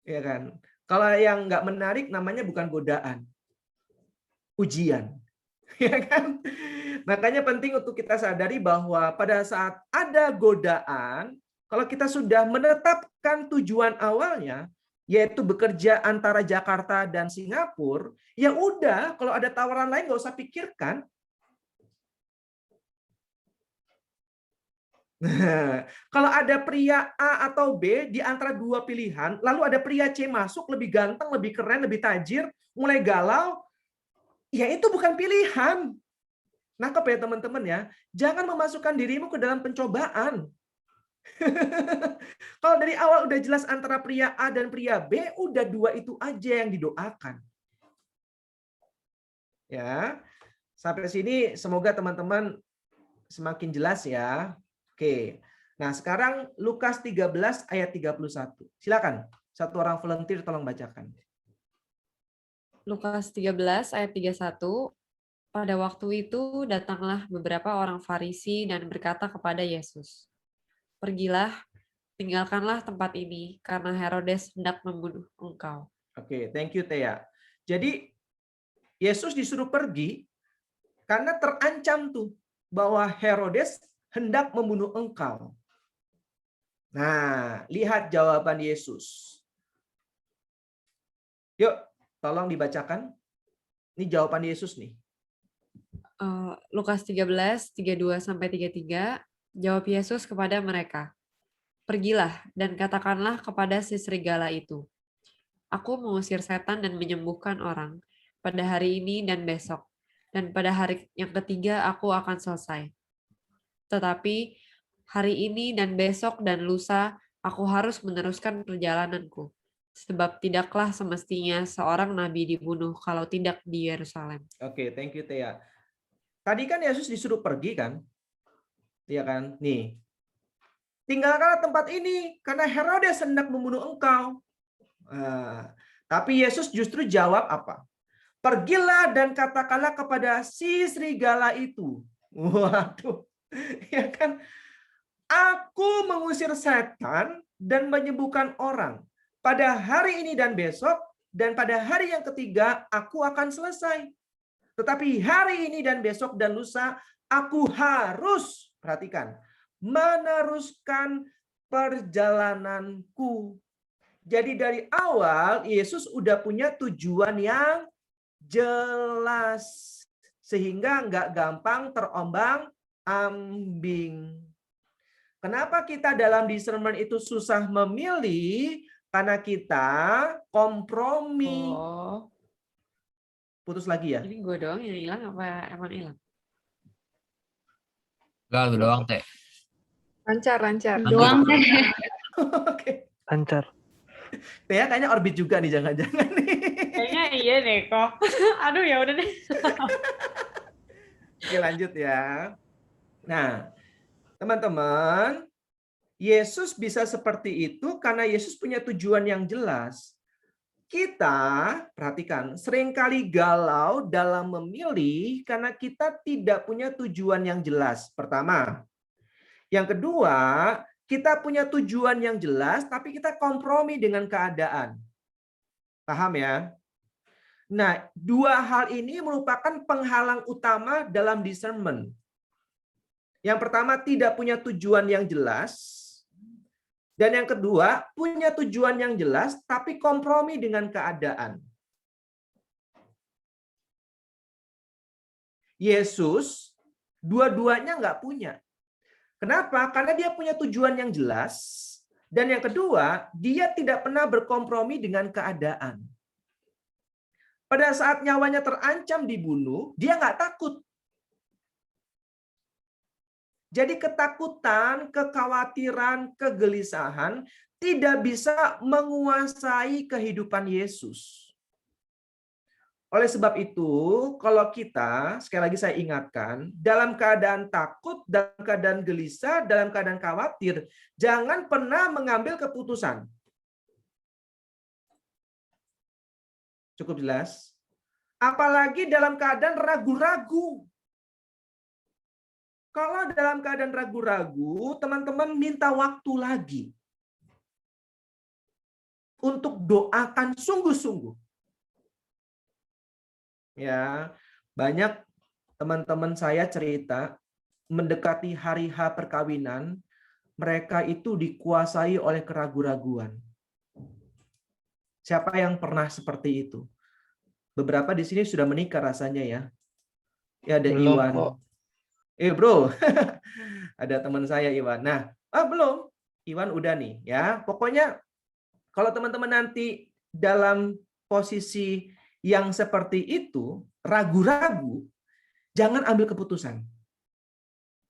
Ya kan? Kalau yang nggak menarik namanya bukan godaan. Ujian. Ya kan? Makanya penting untuk kita sadari bahwa pada saat ada godaan, kalau kita sudah menetapkan tujuan awalnya, yaitu bekerja antara Jakarta dan Singapura, ya udah, kalau ada tawaran lain nggak usah pikirkan. Nah, kalau ada pria A atau B di antara 2 pilihan, lalu ada pria C masuk lebih ganteng, lebih keren, lebih tajir, mulai galau, ya itu bukan pilihan. Nangkep ya teman-teman ya. Jangan memasukkan dirimu ke dalam pencobaan. Kalau dari awal udah jelas antara pria A dan pria B, udah dua itu aja yang didoakan. Ya. Sampai sini semoga teman-teman semakin jelas ya. Oke. Nah, sekarang Lukas 13 ayat 31. Silakan. Satu orang volunteer tolong bacakan. Lukas 13 ayat 31. Pada waktu itu datanglah beberapa orang Farisi dan berkata kepada Yesus, "Pergilah, tinggalkanlah tempat ini, karena Herodes hendak membunuh engkau." Oke, thank you Thea. Jadi Yesus disuruh pergi karena terancam tuh bahwa Herodes hendak membunuh engkau. Nah, lihat jawaban Yesus. Yuk, tolong dibacakan. Ini jawaban Yesus nih. Lukas 13, 32-33, jawab Yesus kepada mereka, "Pergilah dan katakanlah kepada si serigala itu, Aku mengusir setan dan menyembuhkan orang pada hari ini dan besok, dan pada hari yang ketiga aku akan selesai. Tetapi hari ini dan besok dan lusa aku harus meneruskan perjalananku, sebab tidaklah semestinya seorang nabi dibunuh kalau tidak di Yerusalem." Oke, thank you Thea. Tadi kan Yesus disuruh pergi kan? Iya kan? Nih. Tinggalkanlah tempat ini karena Herodes hendak membunuh engkau. Tapi Yesus justru jawab apa? Pergilah dan katakanlah kepada si serigala itu. Waduh. Ya kan? Aku mengusir setan dan menyembuhkan orang. Pada hari ini dan besok dan pada hari yang ketiga aku akan selesai. Tetapi hari ini dan besok dan lusa aku harus, perhatikan, meneruskan perjalananku. Jadi dari awal Yesus udah punya tujuan yang jelas. Sehingga nggak gampang terombang-ambing. Kenapa kita dalam discernment itu susah memilih? Karena kita kompromi. Oh, Putus lagi ya? ini gue doang yang hilang apa emang hilang? Enggak, lu doang, Teh. Lancar. Doang teh. Oke. Lancar. Tia kayaknya orbit juga nih, jangan-jangan nih. Kayaknya iya deh kok. Aduh ya udah deh. Oke, lanjut ya. Nah, teman-teman, Yesus bisa seperti itu karena Yesus punya tujuan yang jelas. Kita, perhatikan, seringkali galau dalam memilih karena kita tidak punya tujuan yang jelas. Pertama. Yang kedua, kita punya tujuan yang jelas, tapi kita kompromi dengan keadaan. Paham ya? Nah, dua hal ini merupakan penghalang utama dalam discernment. Yang pertama, tidak punya tujuan yang jelas. Dan yang kedua, punya tujuan yang jelas, tapi kompromi dengan keadaan. Yesus, dua-duanya nggak punya. Kenapa? Karena dia punya tujuan yang jelas. Dan yang kedua, dia tidak pernah berkompromi dengan keadaan. Pada saat nyawanya terancam dibunuh, dia nggak takut. Jadi ketakutan, kekhawatiran, kegelisahan tidak bisa menguasai kehidupan Yesus. Oleh sebab itu, kalau kita, sekali lagi saya ingatkan, dalam keadaan takut, dalam keadaan gelisah, dalam keadaan khawatir, jangan pernah mengambil keputusan. Cukup jelas? Apalagi dalam keadaan ragu-ragu. Kalau dalam keadaan ragu-ragu, teman-teman minta waktu lagi untuk doakan sungguh-sungguh. Ya, banyak teman-teman saya cerita mendekati hari H perkawinan, mereka itu dikuasai oleh keraguan-raguan. Siapa yang pernah seperti itu? Beberapa di sini sudah menikah rasanya ya. Ya ada Belum Iwan. kok. Bro, ada teman saya Iwan. Nah, belum. Iwan udah nih ya. Pokoknya kalau teman-teman nanti dalam posisi yang seperti itu, ragu-ragu, Jangan ambil keputusan.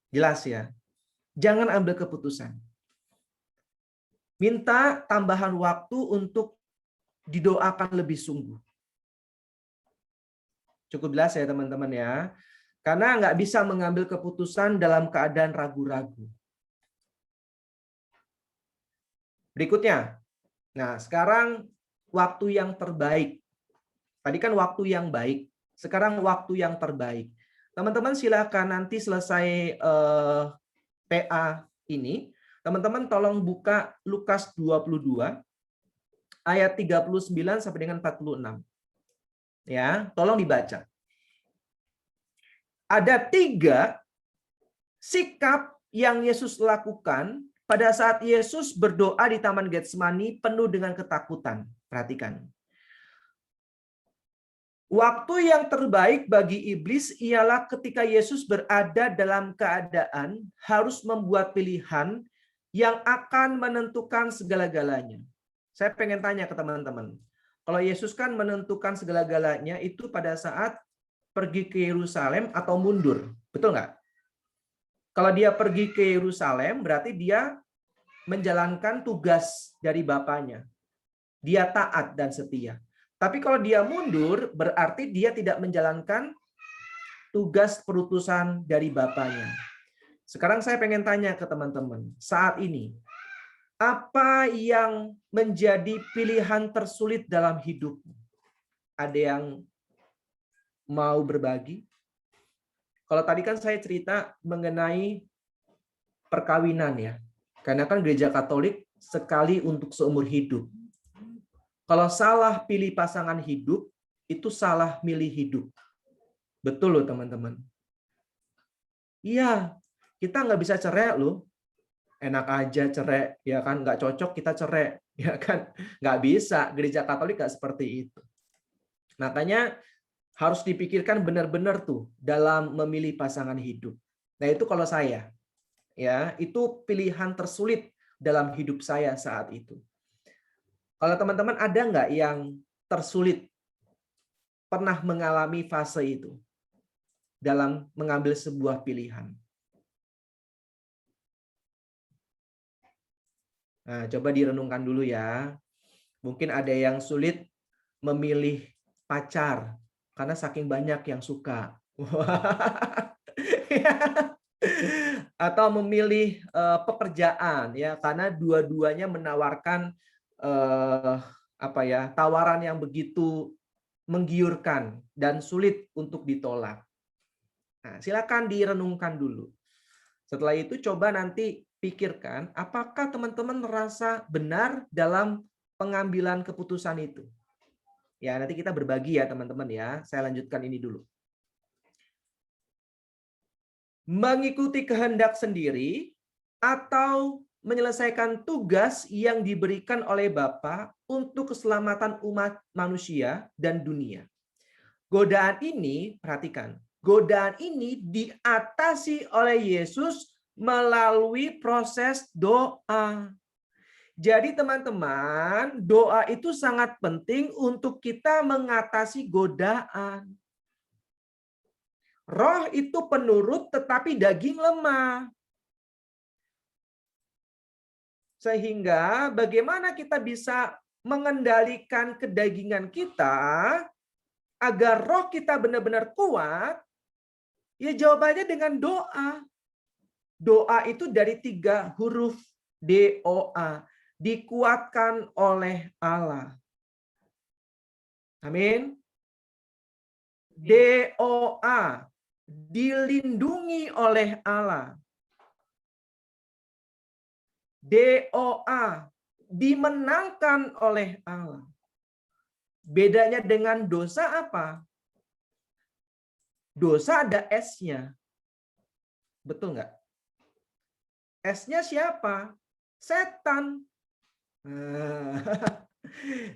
Jelas ya? Jangan ambil keputusan. Minta tambahan waktu untuk didoakan lebih sungguh. Cukup jelas ya teman-teman ya. Karena nggak bisa mengambil keputusan dalam keadaan ragu-ragu. Berikutnya. Nah, sekarang waktu yang terbaik. Tadi kan waktu yang baik. Sekarang waktu yang terbaik. Teman-teman silakan nanti selesai PA ini, teman-teman tolong buka Lukas 22 ayat 39 sampai dengan 46. Ya, tolong dibaca. Ada 3 sikap yang Yesus lakukan pada saat Yesus berdoa di Taman Getsemani penuh dengan ketakutan. Perhatikan. Waktu yang terbaik bagi iblis ialah ketika Yesus berada dalam keadaan harus membuat pilihan yang akan menentukan segala-galanya. Saya pengen tanya ke teman-teman. Kalau Yesus kan menentukan segala-galanya itu pada saat pergi ke Yerusalem atau mundur. Betul nggak? Kalau dia pergi ke Yerusalem, berarti dia menjalankan tugas dari Bapaknya. Dia taat dan setia. Tapi kalau dia mundur, berarti dia tidak menjalankan tugas perutusan dari Bapaknya. Sekarang saya pengen tanya ke teman-teman, saat ini, apa yang menjadi pilihan tersulit dalam hidupmu? Ada yang mau berbagi? Kalau tadi kan saya cerita mengenai perkawinan ya. Karena kan gereja Katolik sekali untuk seumur hidup. Kalau salah pilih pasangan hidup, itu salah milih hidup. Betul loh teman-teman. Iya, kita nggak bisa cerai loh. Enak aja cerai, ya kan? Nggak cocok kita cerai, ya kan? Nggak bisa. Gereja Katolik nggak seperti itu. Makanya harus dipikirkan benar-benar tuh dalam memilih pasangan hidup. Nah itu kalau saya, ya itu pilihan tersulit dalam hidup saya saat itu. Kalau teman-teman ada nggak yang tersulit pernah mengalami fase itu dalam mengambil sebuah pilihan? Nah, coba direnungkan dulu ya. Mungkin ada yang sulit memilih pacar karena saking banyak yang suka. Atau memilih pekerjaan ya karena dua-duanya menawarkan tawaran yang begitu menggiurkan dan sulit untuk ditolak. Nah, silakan direnungkan dulu. Setelah itu coba nanti pikirkan apakah teman-teman merasa benar dalam pengambilan keputusan itu. Ya, nanti kita berbagi ya teman-teman ya. Saya lanjutkan ini dulu. Mengikuti kehendak sendiri atau menyelesaikan tugas yang diberikan oleh Bapa untuk keselamatan umat manusia dan dunia. Godaan ini, perhatikan, godaan ini diatasi oleh Yesus melalui proses doa. Jadi teman-teman, doa itu sangat penting untuk kita mengatasi godaan. Roh itu penurut tetapi daging lemah. Sehingga bagaimana kita bisa mengendalikan kedagingan kita agar roh kita benar-benar kuat? Ya jawabannya dengan doa. Doa itu dari 3 huruf DOA. Dikuatkan oleh Allah. Amin. DOA. Dilindungi oleh Allah. DOA. Dimenangkan oleh Allah. Bedanya dengan dosa apa? Dosa ada S-nya. Betul nggak? S-nya siapa? Setan.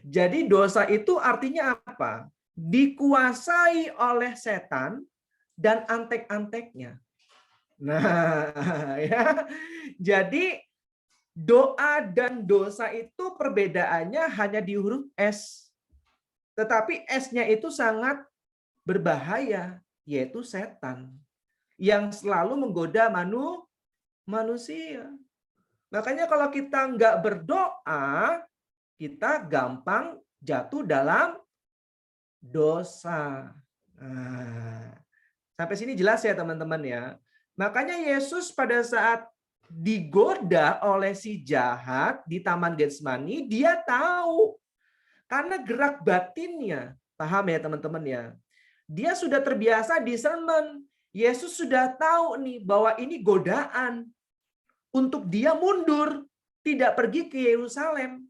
Jadi dosa itu artinya apa? Dikuasai oleh setan dan antek-anteknya. Nah, ya. Jadi doa dan dosa itu perbedaannya hanya di huruf S. Tetapi S-nya itu sangat berbahaya. yaitu setan yang selalu menggoda manusia. Makanya kalau kita nggak berdoa, kita gampang jatuh dalam dosa. Nah, sampai sini jelas ya teman-teman ya. Makanya Yesus pada saat digoda oleh si jahat di Taman Getsemani, dia tahu. Karena gerak batinnya, paham ya teman-teman ya. Dia sudah terbiasa discernment. Yesus sudah tahu nih bahwa ini godaan untuk dia mundur, tidak pergi ke Yerusalem.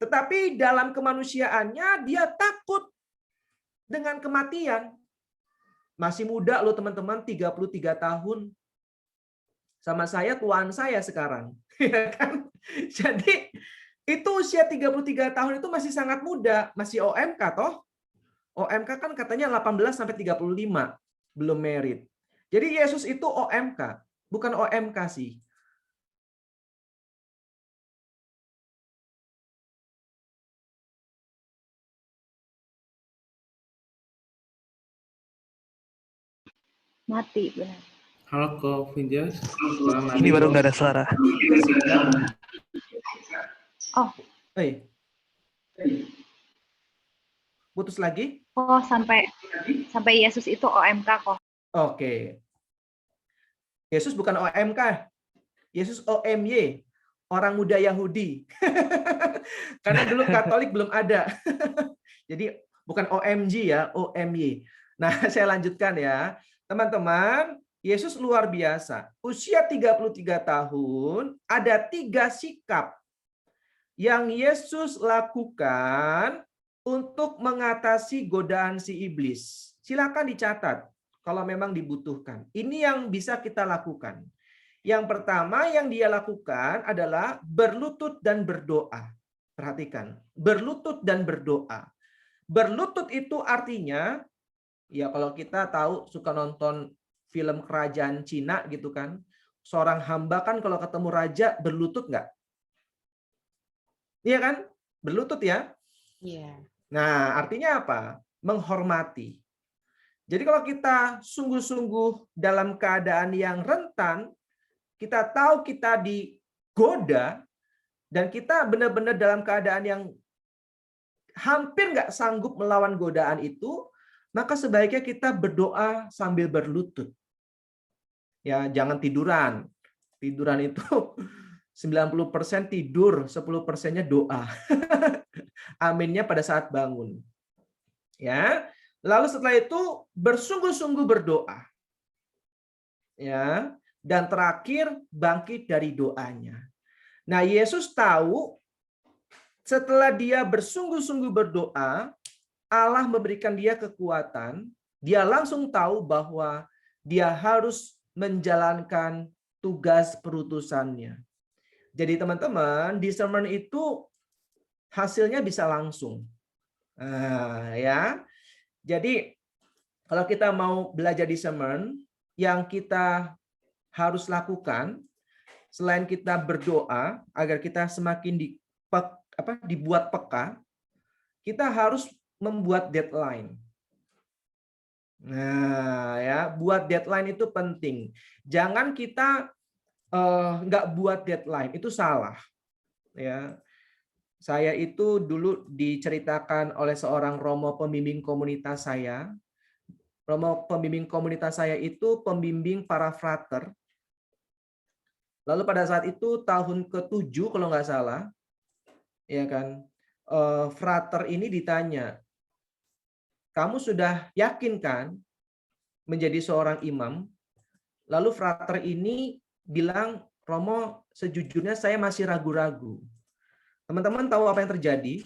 Tetapi dalam kemanusiaannya dia takut dengan kematian. Masih muda loh teman-teman, 33 tahun. Sama saya, tuaan saya sekarang. Ya kan? Jadi itu usia 33 tahun itu masih sangat muda, masih OMK toh. OMK kan katanya 18 sampai 35, belum married. Jadi Yesus itu OMK, bukan OMK sih. Mati, benar. Halo Ko Finjas. Ini baru nggak ada suara. Oh, Hey. Putus lagi? oh sampai Yesus itu OMK kok. Oke. Yesus bukan OMK. Yesus OMY. Orang muda Yahudi. Karena dulu Katolik belum ada. Jadi bukan OMG ya, OMY. Nah, saya lanjutkan ya. Teman-teman, Yesus luar biasa. Usia 33 tahun, ada 3 sikap yang Yesus lakukan untuk mengatasi godaan si iblis. Silakan dicatat kalau memang dibutuhkan. Ini yang bisa kita lakukan. Yang pertama yang dia lakukan adalah berlutut dan berdoa. Perhatikan, berlutut dan berdoa. Berlutut itu artinya, ya kalau kita tahu suka nonton film kerajaan Cina gitu kan, seorang hamba kan kalau ketemu raja berlutut nggak? Iya kan? Berlutut ya? Iya. Nah, artinya apa? Menghormati. Jadi kalau kita sungguh-sungguh dalam keadaan yang rentan, kita tahu kita digoda, dan kita benar-benar dalam keadaan yang hampir nggak sanggup melawan godaan itu, maka sebaiknya kita berdoa sambil berlutut. Ya, jangan tiduran. Tiduran itu 90% tidur, 10%-nya doa. Aminnya pada saat bangun. Ya. Lalu setelah itu bersungguh-sungguh berdoa. Ya, dan terakhir bangkit dari doanya. Nah, Yesus tahu setelah dia bersungguh-sungguh berdoa, Allah memberikan dia kekuatan, dia langsung tahu bahwa dia harus menjalankan tugas perutusannya. Jadi teman-teman, discernment itu hasilnya bisa langsung. Nah, ya. Jadi kalau kita mau belajar discernment, yang kita harus lakukan selain kita berdoa agar kita semakin dibuat peka, kita harus membuat deadline. Nah, ya, buat deadline itu penting. Jangan kita nggak buat deadline, itu salah. Ya, saya itu dulu diceritakan oleh seorang romo pembimbing komunitas saya. Romo pembimbing komunitas saya itu pembimbing para frater. Lalu pada saat itu tahun ke-7 kalau nggak salah, ya kan, frater ini ditanya, kamu sudah yakin kan menjadi seorang imam? Lalu frater ini bilang, Romo, sejujurnya saya masih ragu-ragu. Teman-teman tahu apa yang terjadi?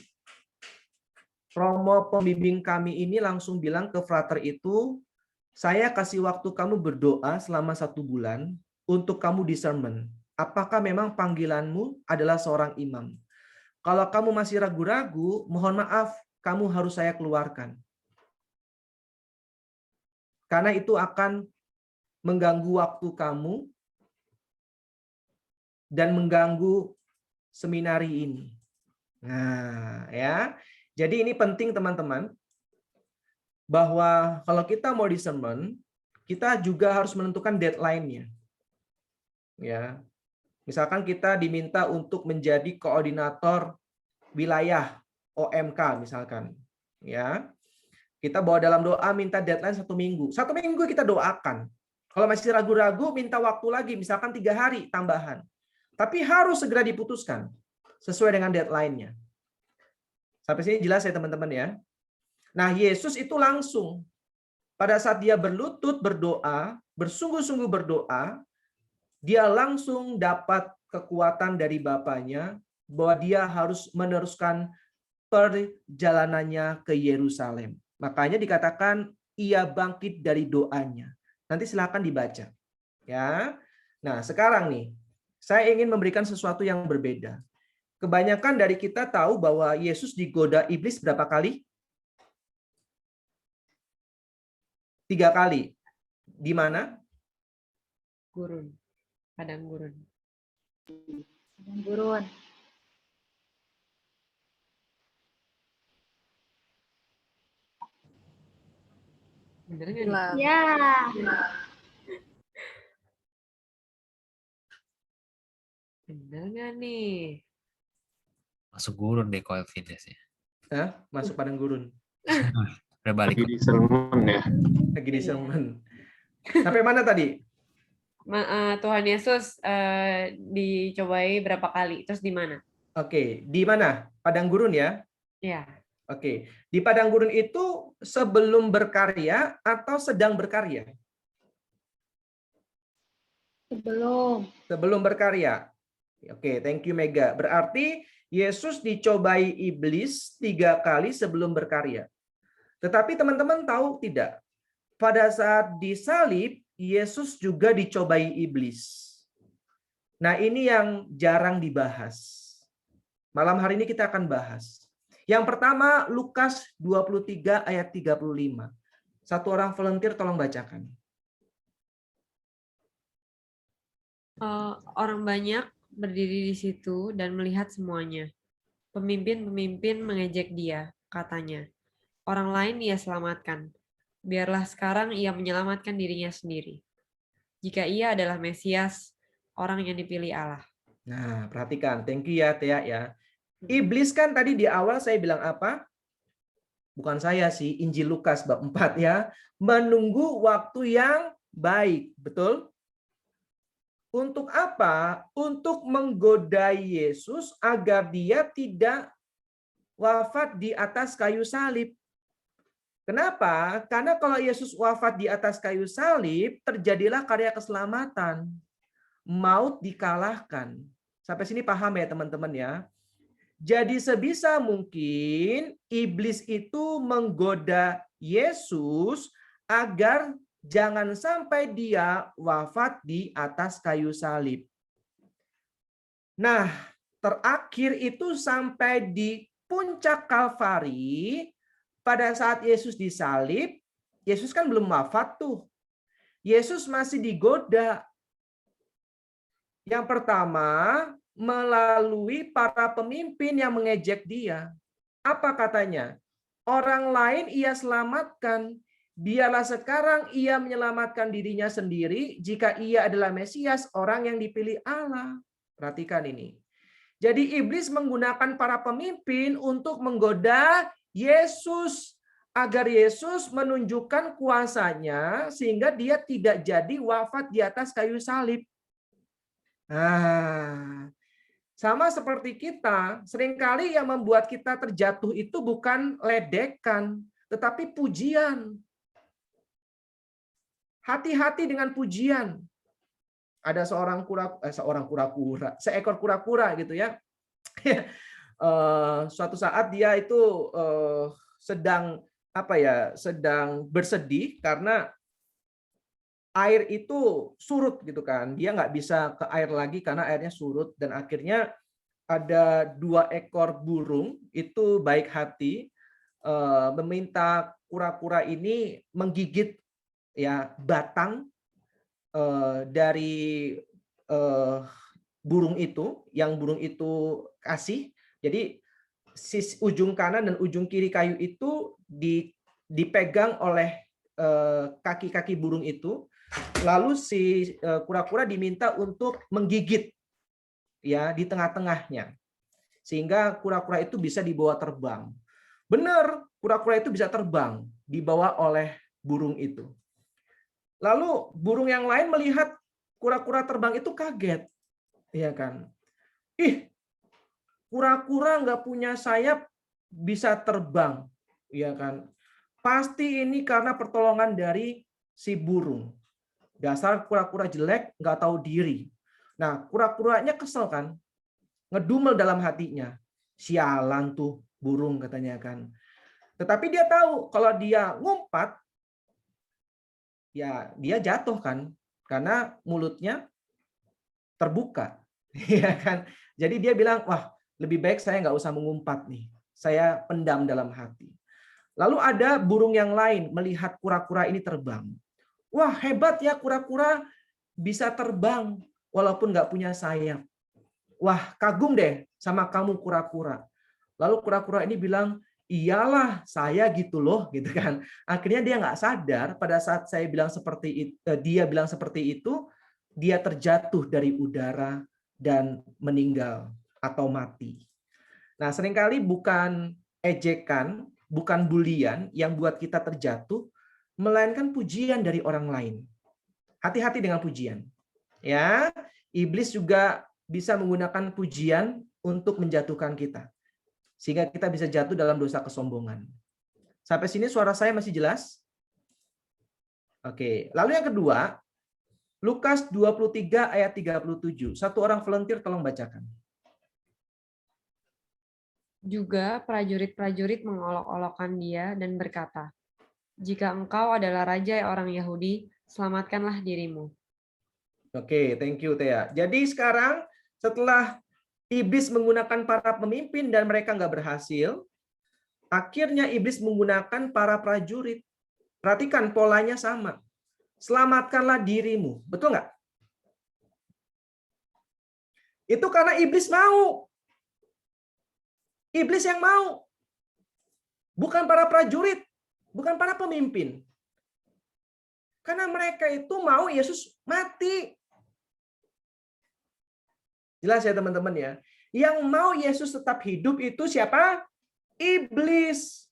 Romo pembimbing kami ini langsung bilang ke frater itu, saya kasih waktu kamu berdoa selama 1 bulan untuk kamu discernment. Apakah memang panggilanmu adalah seorang imam? Kalau kamu masih ragu-ragu, mohon maaf, kamu harus saya keluarkan. Karena itu akan mengganggu waktu kamu dan mengganggu seminari ini. Nah, ya. Jadi ini penting teman-teman. bahwa kalau kita mau discernment, kita juga harus menentukan deadline-nya. Ya. Misalkan kita diminta untuk menjadi koordinator wilayah OMK misalkan, ya. Kita bawa dalam doa minta deadline 1 minggu. 1 minggu kita doakan. Kalau masih ragu-ragu minta waktu lagi, misalkan 3 hari tambahan. Tapi harus segera diputuskan sesuai dengan deadline-nya. Sampai sini jelas ya teman-teman ya. Nah, Yesus itu langsung pada saat dia berlutut berdoa, bersungguh-sungguh berdoa, dia langsung dapat kekuatan dari Bapaknya bahwa dia harus meneruskan perjalanannya ke Yerusalem. Makanya dikatakan ia bangkit dari doanya. Nanti silakan dibaca. Ya. Nah, sekarang nih, saya ingin memberikan sesuatu yang berbeda. Kebanyakan dari kita tahu bahwa Yesus digoda iblis berapa kali? 3 kali. Di mana? Gurun. Padang gurun. Padang gurun. Bener nggak nih? Bilang. Ya. Bener nggak nih? Masuk gurun deh kalau Vindes ya. Hah? Masuk padang gurun. Udah balik. Lagi di sermon ya. Lagi di sermon. Sampai mana tadi? Tuhan Yesus dicobai berapa kali? Terus di mana? Oke, di mana? Padang gurun ya? Ya. Oke, di padang gurun itu sebelum berkarya atau sedang berkarya? Sebelum. Sebelum berkarya. Oke, thank you Mega. Berarti Yesus dicobai iblis 3 kali sebelum berkarya. Tetapi teman-teman tahu tidak? Pada saat disalib, Yesus juga dicobai iblis. Nah, ini yang jarang dibahas. Malam hari ini kita akan bahas. Yang pertama, Lukas 23 ayat 35. Satu orang volunteer tolong bacakan. Orang banyak berdiri di situ dan melihat semuanya. Pemimpin-pemimpin mengejek dia, katanya. Orang lain ia selamatkan. Biarlah sekarang ia menyelamatkan dirinya sendiri. Jika ia adalah Mesias, orang yang dipilih Allah. Nah, perhatikan. Thank you ya, Tia ya. Iblis kan tadi di awal saya bilang apa? Bukan saya sih, Injil Lukas bab 4 ya. Menunggu waktu yang baik, betul? Untuk apa? Untuk menggoda Yesus agar dia tidak wafat di atas kayu salib. Kenapa? Karena kalau Yesus wafat di atas kayu salib, terjadilah karya keselamatan. Maut dikalahkan. Sampai sini paham ya teman-teman ya? Jadi sebisa mungkin iblis itu menggoda Yesus agar jangan sampai dia wafat di atas kayu salib. Nah, terakhir itu sampai di puncak Kalvari, pada saat Yesus disalib, Yesus kan belum wafat tuh. Yesus masih digoda. Yang pertama, melalui para pemimpin yang mengejek dia. Apa katanya? Orang lain ia selamatkan. Biarlah sekarang ia menyelamatkan dirinya sendiri jika ia adalah Mesias, orang yang dipilih Allah. Perhatikan ini. Jadi iblis menggunakan para pemimpin untuk menggoda Yesus agar Yesus menunjukkan kuasanya sehingga dia tidak jadi wafat di atas kayu salib. Nah, sama seperti kita, seringkali yang membuat kita terjatuh itu bukan ledekan, tetapi pujian. Hati-hati dengan pujian. Ada seekor kura-kura gitu ya. Suatu saat dia itu sedang bersedih karena air itu surut gitu kan. Dia nggak bisa ke air lagi karena airnya surut, dan akhirnya ada 2 ekor burung itu baik hati meminta kura-kura ini menggigit ya batang dari burung itu, yang burung itu kasih. Jadi sisi ujung kanan dan ujung kiri kayu itu dipegang oleh kaki-kaki burung itu, lalu si kura-kura diminta untuk menggigit ya di tengah-tengahnya, sehingga kura-kura itu bisa dibawa terbang. Benar, kura-kura itu bisa terbang dibawa oleh burung itu. Lalu burung yang lain melihat kura-kura terbang itu kaget, ya kan? Ih, kura-kura nggak punya sayap bisa terbang, ya kan? Pasti ini karena pertolongan dari si burung. Dasar kura-kura jelek, nggak tahu diri. Nah, kura-kuranya kesel kan? Ngedumel dalam hatinya. Sialan tuh burung katanya kan. Tetapi dia tahu kalau dia ngumpat, ya dia jatuh kan? Karena mulutnya terbuka. Ya kan? Jadi dia bilang, wah lebih baik saya nggak usah mengumpat nih. Saya pendam dalam hati. Lalu ada burung yang lain melihat kura-kura ini terbang. Wah hebat ya kura-kura bisa terbang walaupun nggak punya sayap. Wah kagum deh sama kamu kura-kura. Lalu kura-kura ini bilang, iyalah saya gitu loh, gitu kan. Akhirnya dia nggak sadar pada saat saya bilang seperti itu, dia bilang seperti itu, dia terjatuh dari udara dan meninggal atau mati. Nah seringkali bukan ejekan, bukan bulian yang buat kita terjatuh, melainkan pujian dari orang lain. Hati-hati dengan pujian. Ya, iblis juga bisa menggunakan pujian untuk menjatuhkan kita. Sehingga kita bisa jatuh dalam dosa kesombongan. Sampai sini suara saya masih jelas? Oke, lalu yang kedua, Lukas 23 ayat 37. Satu orang volunteer tolong bacakan. Juga prajurit-prajurit mengolok-olokkan dia dan berkata, "Jika engkau adalah raja orang Yahudi, selamatkanlah dirimu." Oke, thank you Thea. Jadi sekarang setelah iblis menggunakan para pemimpin dan mereka nggak berhasil, akhirnya iblis menggunakan para prajurit. Perhatikan polanya sama. Selamatkanlah dirimu. Betul nggak? Itu karena iblis mau. Iblis yang mau. Bukan para prajurit. Bukan para pemimpin. Karena mereka itu mau Yesus mati. Jelas ya teman-teman ya. Yang mau Yesus tetap hidup itu siapa? Iblis.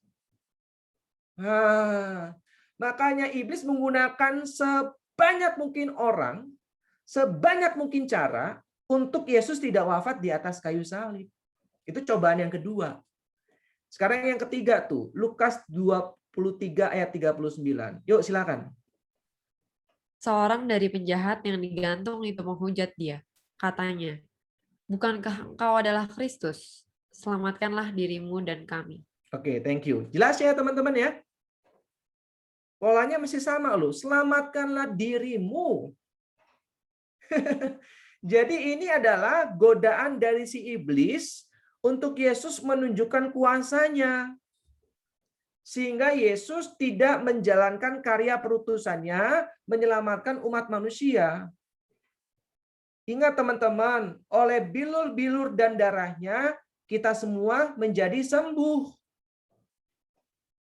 Nah, makanya iblis menggunakan sebanyak mungkin orang, sebanyak mungkin cara untuk Yesus tidak wafat di atas kayu salib. Itu cobaan yang kedua. Sekarang yang ketiga tuh, Lukas 23 ayat 39. Yuk silakan. Seorang dari penjahat yang digantung itu menghujat dia. Katanya, "Bukankah engkau adalah Kristus? Selamatkanlah dirimu dan kami." Oke, thank you. Jelas ya teman-teman ya? Polanya masih sama loh. Selamatkanlah dirimu. Jadi ini adalah godaan dari si iblis untuk Yesus menunjukkan kuasanya. Sehingga Yesus tidak menjalankan karya perutusannya menyelamatkan umat manusia. Ingat teman-teman, oleh bilur-bilur dan darahnya kita semua menjadi sembuh.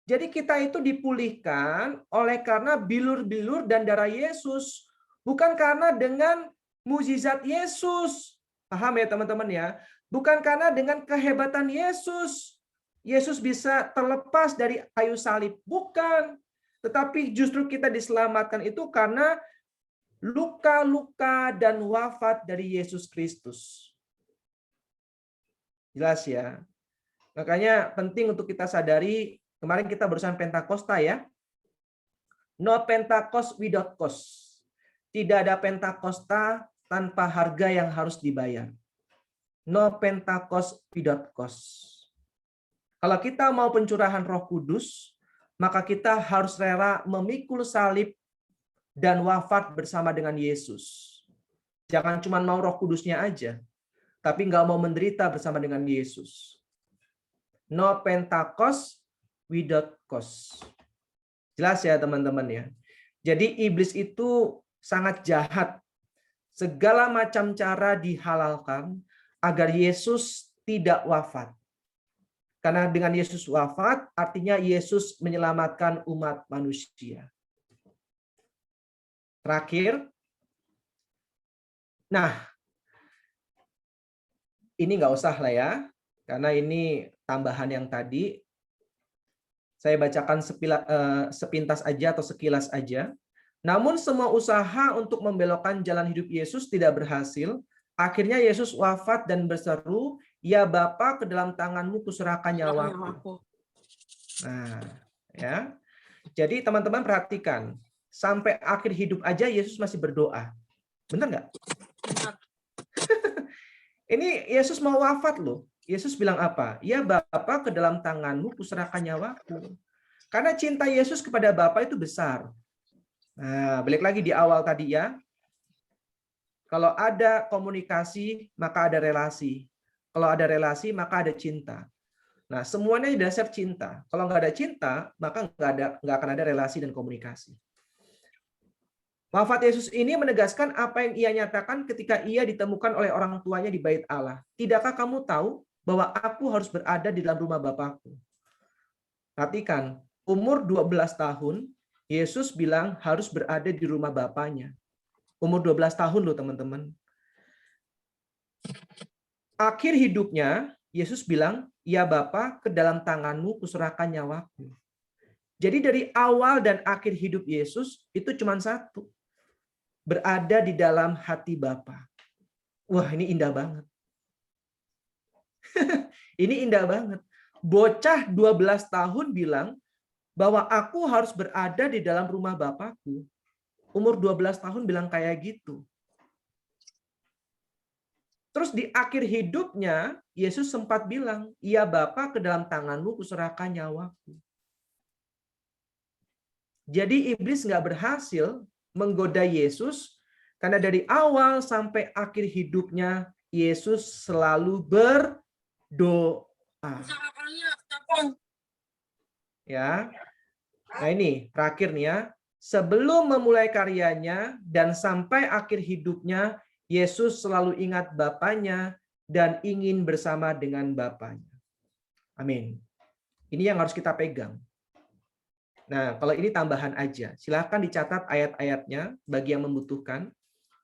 Jadi kita itu dipulihkan oleh karena bilur-bilur dan darah Yesus. Bukan karena dengan mukjizat Yesus. Paham ya teman-teman ya? Bukan karena dengan kehebatan Yesus. Yesus bisa terlepas dari kayu salib. Bukan. Tetapi justru kita diselamatkan itu karena luka-luka dan wafat dari Yesus Kristus. Jelas ya? Makanya penting untuk kita sadari, kemarin kita barusan Pentakosta ya. No Pentecost without cost. Tidak ada Pentakosta tanpa harga yang harus dibayar. No Pentecost without cost. Kalau kita mau pencurahan Roh Kudus, maka kita harus rela memikul salib dan wafat bersama dengan Yesus. Jangan cuma mau Roh Kudusnya aja, tapi nggak mau menderita bersama dengan Yesus. No Pentecost without cost. Jelas ya teman-teman ya. Jadi iblis itu sangat jahat. Segala macam cara dihalalkan agar Yesus tidak wafat. Karena dengan Yesus wafat, artinya Yesus menyelamatkan umat manusia. Terakhir, nah, ini nggak usah lah ya, karena ini tambahan yang tadi. Saya bacakan sepintas aja atau sekilas aja. Namun semua usaha untuk membelokkan jalan hidup Yesus tidak berhasil. Akhirnya Yesus wafat dan berseru, "Ya Bapa, ke dalam tanganmu kuserahkan nyawaku." Nah, ya. Jadi teman-teman perhatikan, sampai akhir hidup aja Yesus masih berdoa. Benar nggak? Ini Yesus mau wafat loh. Yesus bilang apa? "Ya Bapa, ke dalam tanganmu kuserahkan nyawaku." Karena cinta Yesus kepada Bapa itu besar. Nah, balik lagi di awal tadi ya. Kalau ada komunikasi, maka ada relasi. Kalau ada relasi, maka ada cinta. Nah, semuanya dasar cinta. Kalau nggak ada cinta, maka nggak akan ada relasi dan komunikasi. Wafat Yesus ini menegaskan apa yang ia nyatakan ketika ia ditemukan oleh orang tuanya di Bait Allah. Tidakkah kamu tahu bahwa aku harus berada di dalam rumah Bapakku? Perhatikan, umur 12 tahun, Yesus bilang harus berada di rumah Bapaknya. Umur 12 tahun loh teman-teman. Akhir hidupnya, Yesus bilang, "Ya Bapa, ke dalam tanganmu kuserahkan nyawaku." Jadi dari awal dan akhir hidup Yesus itu cuma satu. Berada di dalam hati Bapa. Wah, ini indah banget. Ini indah banget. Bocah 12 tahun bilang bahwa aku harus berada di dalam rumah Bapakku. Umur 12 tahun bilang kayak gitu. Terus di akhir hidupnya, Yesus sempat bilang, "Ya Bapa, ke dalam tanganmu kuserahkan nyawaku." Jadi iblis nggak berhasil menggoda Yesus, karena dari awal sampai akhir hidupnya, Yesus selalu berdoa. Ya, nah ini terakhir nih ya. Sebelum memulai karyanya dan sampai akhir hidupnya, Yesus selalu ingat Bapanya dan ingin bersama dengan Bapanya. Amin. Ini yang harus kita pegang. Nah, kalau ini tambahan aja. Silahkan dicatat ayat-ayatnya bagi yang membutuhkan.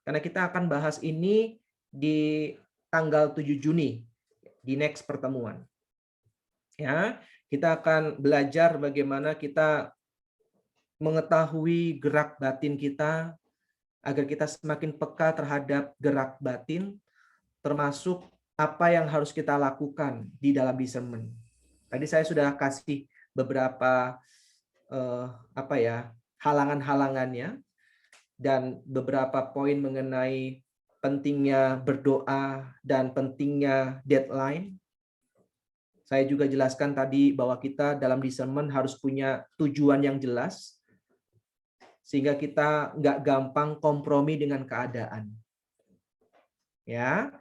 Karena kita akan bahas ini di tanggal 7 Juni, di next pertemuan. Ya, kita akan belajar bagaimana kita mengetahui gerak batin kita, agar kita semakin peka terhadap gerak batin, termasuk apa yang harus kita lakukan di dalam discernment. Tadi saya sudah kasih beberapa halangan-halangannya dan beberapa poin mengenai pentingnya berdoa dan pentingnya deadline. Saya juga jelaskan tadi bahwa kita dalam discernment harus punya tujuan yang jelas, sehingga kita nggak gampang kompromi dengan keadaan. Ya,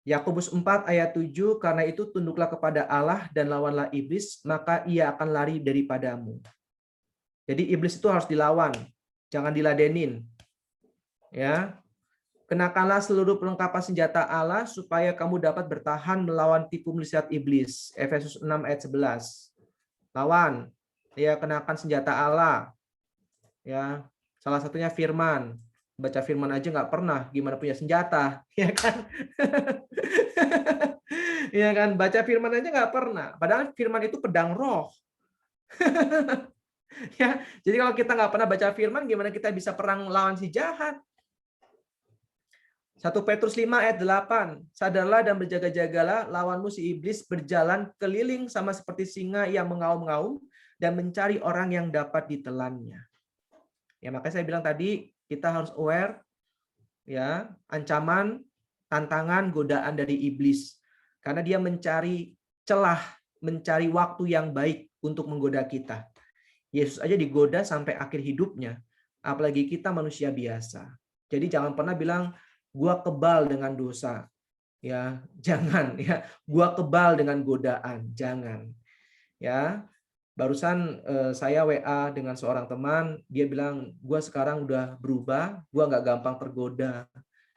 Yakobus 4 ayat 7, "Karena itu tunduklah kepada Allah dan lawanlah iblis, maka ia akan lari daripadamu." Jadi iblis itu harus dilawan, jangan diladenin. Ya, kenakanlah seluruh perlengkapan senjata Allah supaya kamu dapat bertahan melawan tipu muslihat iblis. Efesus 6 ayat 11. Lawan, ya, kenakan senjata Allah. Ya, salah satunya firman. Baca firman aja nggak pernah, gimana punya senjata, ya kan? Ya kan, baca firman aja nggak pernah. Padahal firman itu pedang roh. Ya, jadi kalau kita nggak pernah baca firman, gimana kita bisa perang lawan si jahat? 1 Petrus 5 ayat 8, "Sadarlah dan berjaga-jagalah, lawanmu si iblis berjalan keliling sama seperti singa yang mengaum-ngaum dan mencari orang yang dapat ditelannya." Ya, makanya saya bilang tadi, kita harus aware ya, ancaman, tantangan, godaan dari iblis. Karena dia mencari celah, mencari waktu yang baik untuk menggoda kita. Yesus aja digoda sampai akhir hidupnya, apalagi kita manusia biasa. Jadi jangan pernah bilang, "Gua kebal dengan dosa." Ya, jangan ya. "Gua kebal dengan godaan." Jangan. Ya. Barusan saya WA dengan seorang teman, dia bilang, "Gua sekarang udah berubah, gua nggak gampang tergoda."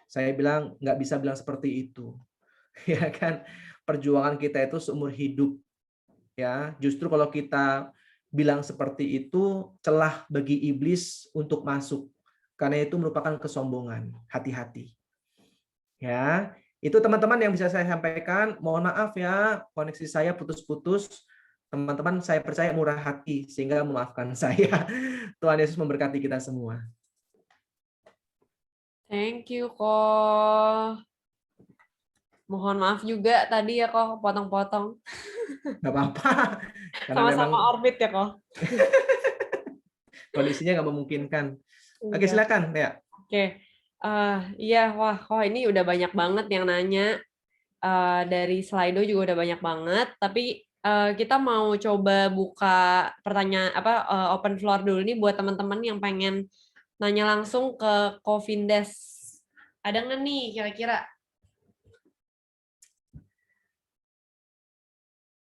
Saya bilang, nggak bisa bilang seperti itu. Ya kan? perjuangan kita itu seumur hidup. Ya, justru kalau kita bilang seperti itu celah bagi iblis untuk masuk karena itu merupakan kesombongan. Hati-hati. Ya, itu teman-teman yang bisa saya sampaikan. Mohon maaf ya, koneksi saya putus-putus. Teman-teman, saya percaya murah hati sehingga memaafkan saya. Tuhan Yesus memberkati kita semua. Thank you, Ko. Mohon maaf juga tadi ya, Ko, potong-potong. Nggak apa-apa. Karena memang Sama-sama orbit ya, Ko. kondisinya nggak memungkinkan. Oke, Iya. silakan ya. Oke. Iya, wah, Ko, ini udah banyak banget yang nanya. Dari Slido juga udah banyak banget, tapi kita mau coba buka pertanyaan open floor dulu nih buat teman-teman yang pengen nanya langsung ke Kofindes. Ada nggak nih kira-kira?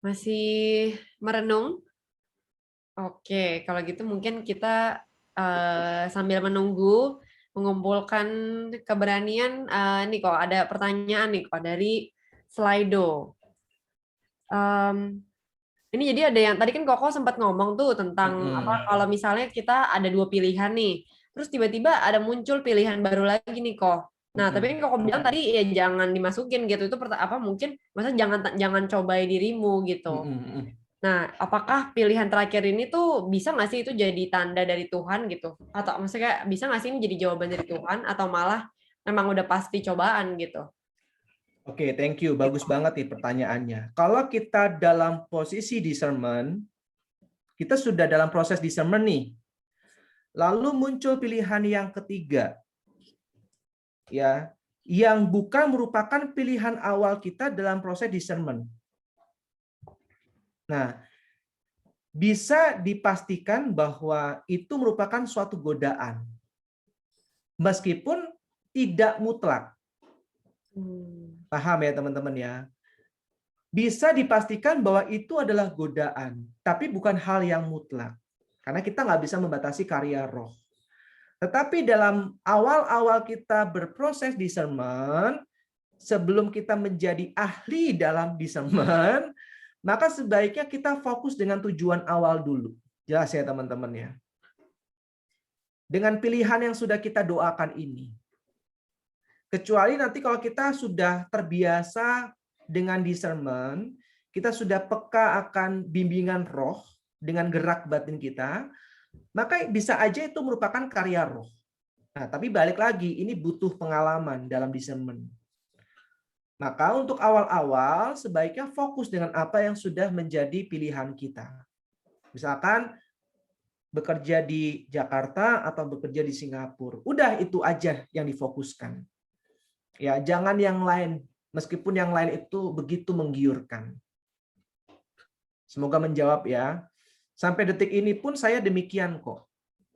Masih merenung? Oke, kalau gitu mungkin kita sambil menunggu mengumpulkan keberanian. Nih kok ada pertanyaan nih kok dari Slido. Ini jadi ada yang tadi kan Koko sempat ngomong tuh tentang kalau misalnya kita ada 2 pilihan nih, terus tiba-tiba ada muncul pilihan baru lagi nih Kok. Nah, tapi kan Koko bilang tadi ya jangan dimasukin gitu. Itu mungkin masa jangan cobai dirimu gitu. Nah, apakah pilihan terakhir ini tuh bisa nggak sih itu jadi tanda dari Tuhan gitu? Atau maksudnya bisa nggak sih ini jadi jawaban dari Tuhan atau malah memang udah pasti cobaan gitu? Oke, thank you. Bagus banget nih pertanyaannya. Kalau kita dalam posisi discernment, kita sudah dalam proses discernment nih. Lalu muncul pilihan yang ketiga. Ya, yang bukan merupakan pilihan awal kita dalam proses discernment. Nah, bisa dipastikan bahwa itu merupakan suatu godaan. Meskipun tidak mutlak. Paham ya teman-teman ya? Bisa dipastikan bahwa itu adalah godaan, tapi bukan hal yang mutlak. Karena kita nggak bisa membatasi karya roh. Tetapi dalam awal-awal kita berproses discernment, sebelum kita menjadi ahli dalam discernment, maka sebaiknya kita fokus dengan tujuan awal dulu. Jelas ya teman-teman ya? Dengan pilihan yang sudah kita doakan ini. Kecuali nanti kalau kita sudah terbiasa dengan discernment, kita sudah peka akan bimbingan roh dengan gerak batin kita, maka bisa aja itu merupakan karya roh. Nah, tapi balik lagi, ini butuh pengalaman dalam discernment. Maka untuk awal-awal, sebaiknya fokus dengan apa yang sudah menjadi pilihan kita. Misalkan, bekerja di Jakarta atau bekerja di Singapura. Udah itu aja yang difokuskan. Ya, jangan yang lain, meskipun yang lain itu begitu menggiurkan. Semoga menjawab ya. Sampai detik ini pun saya demikian kok.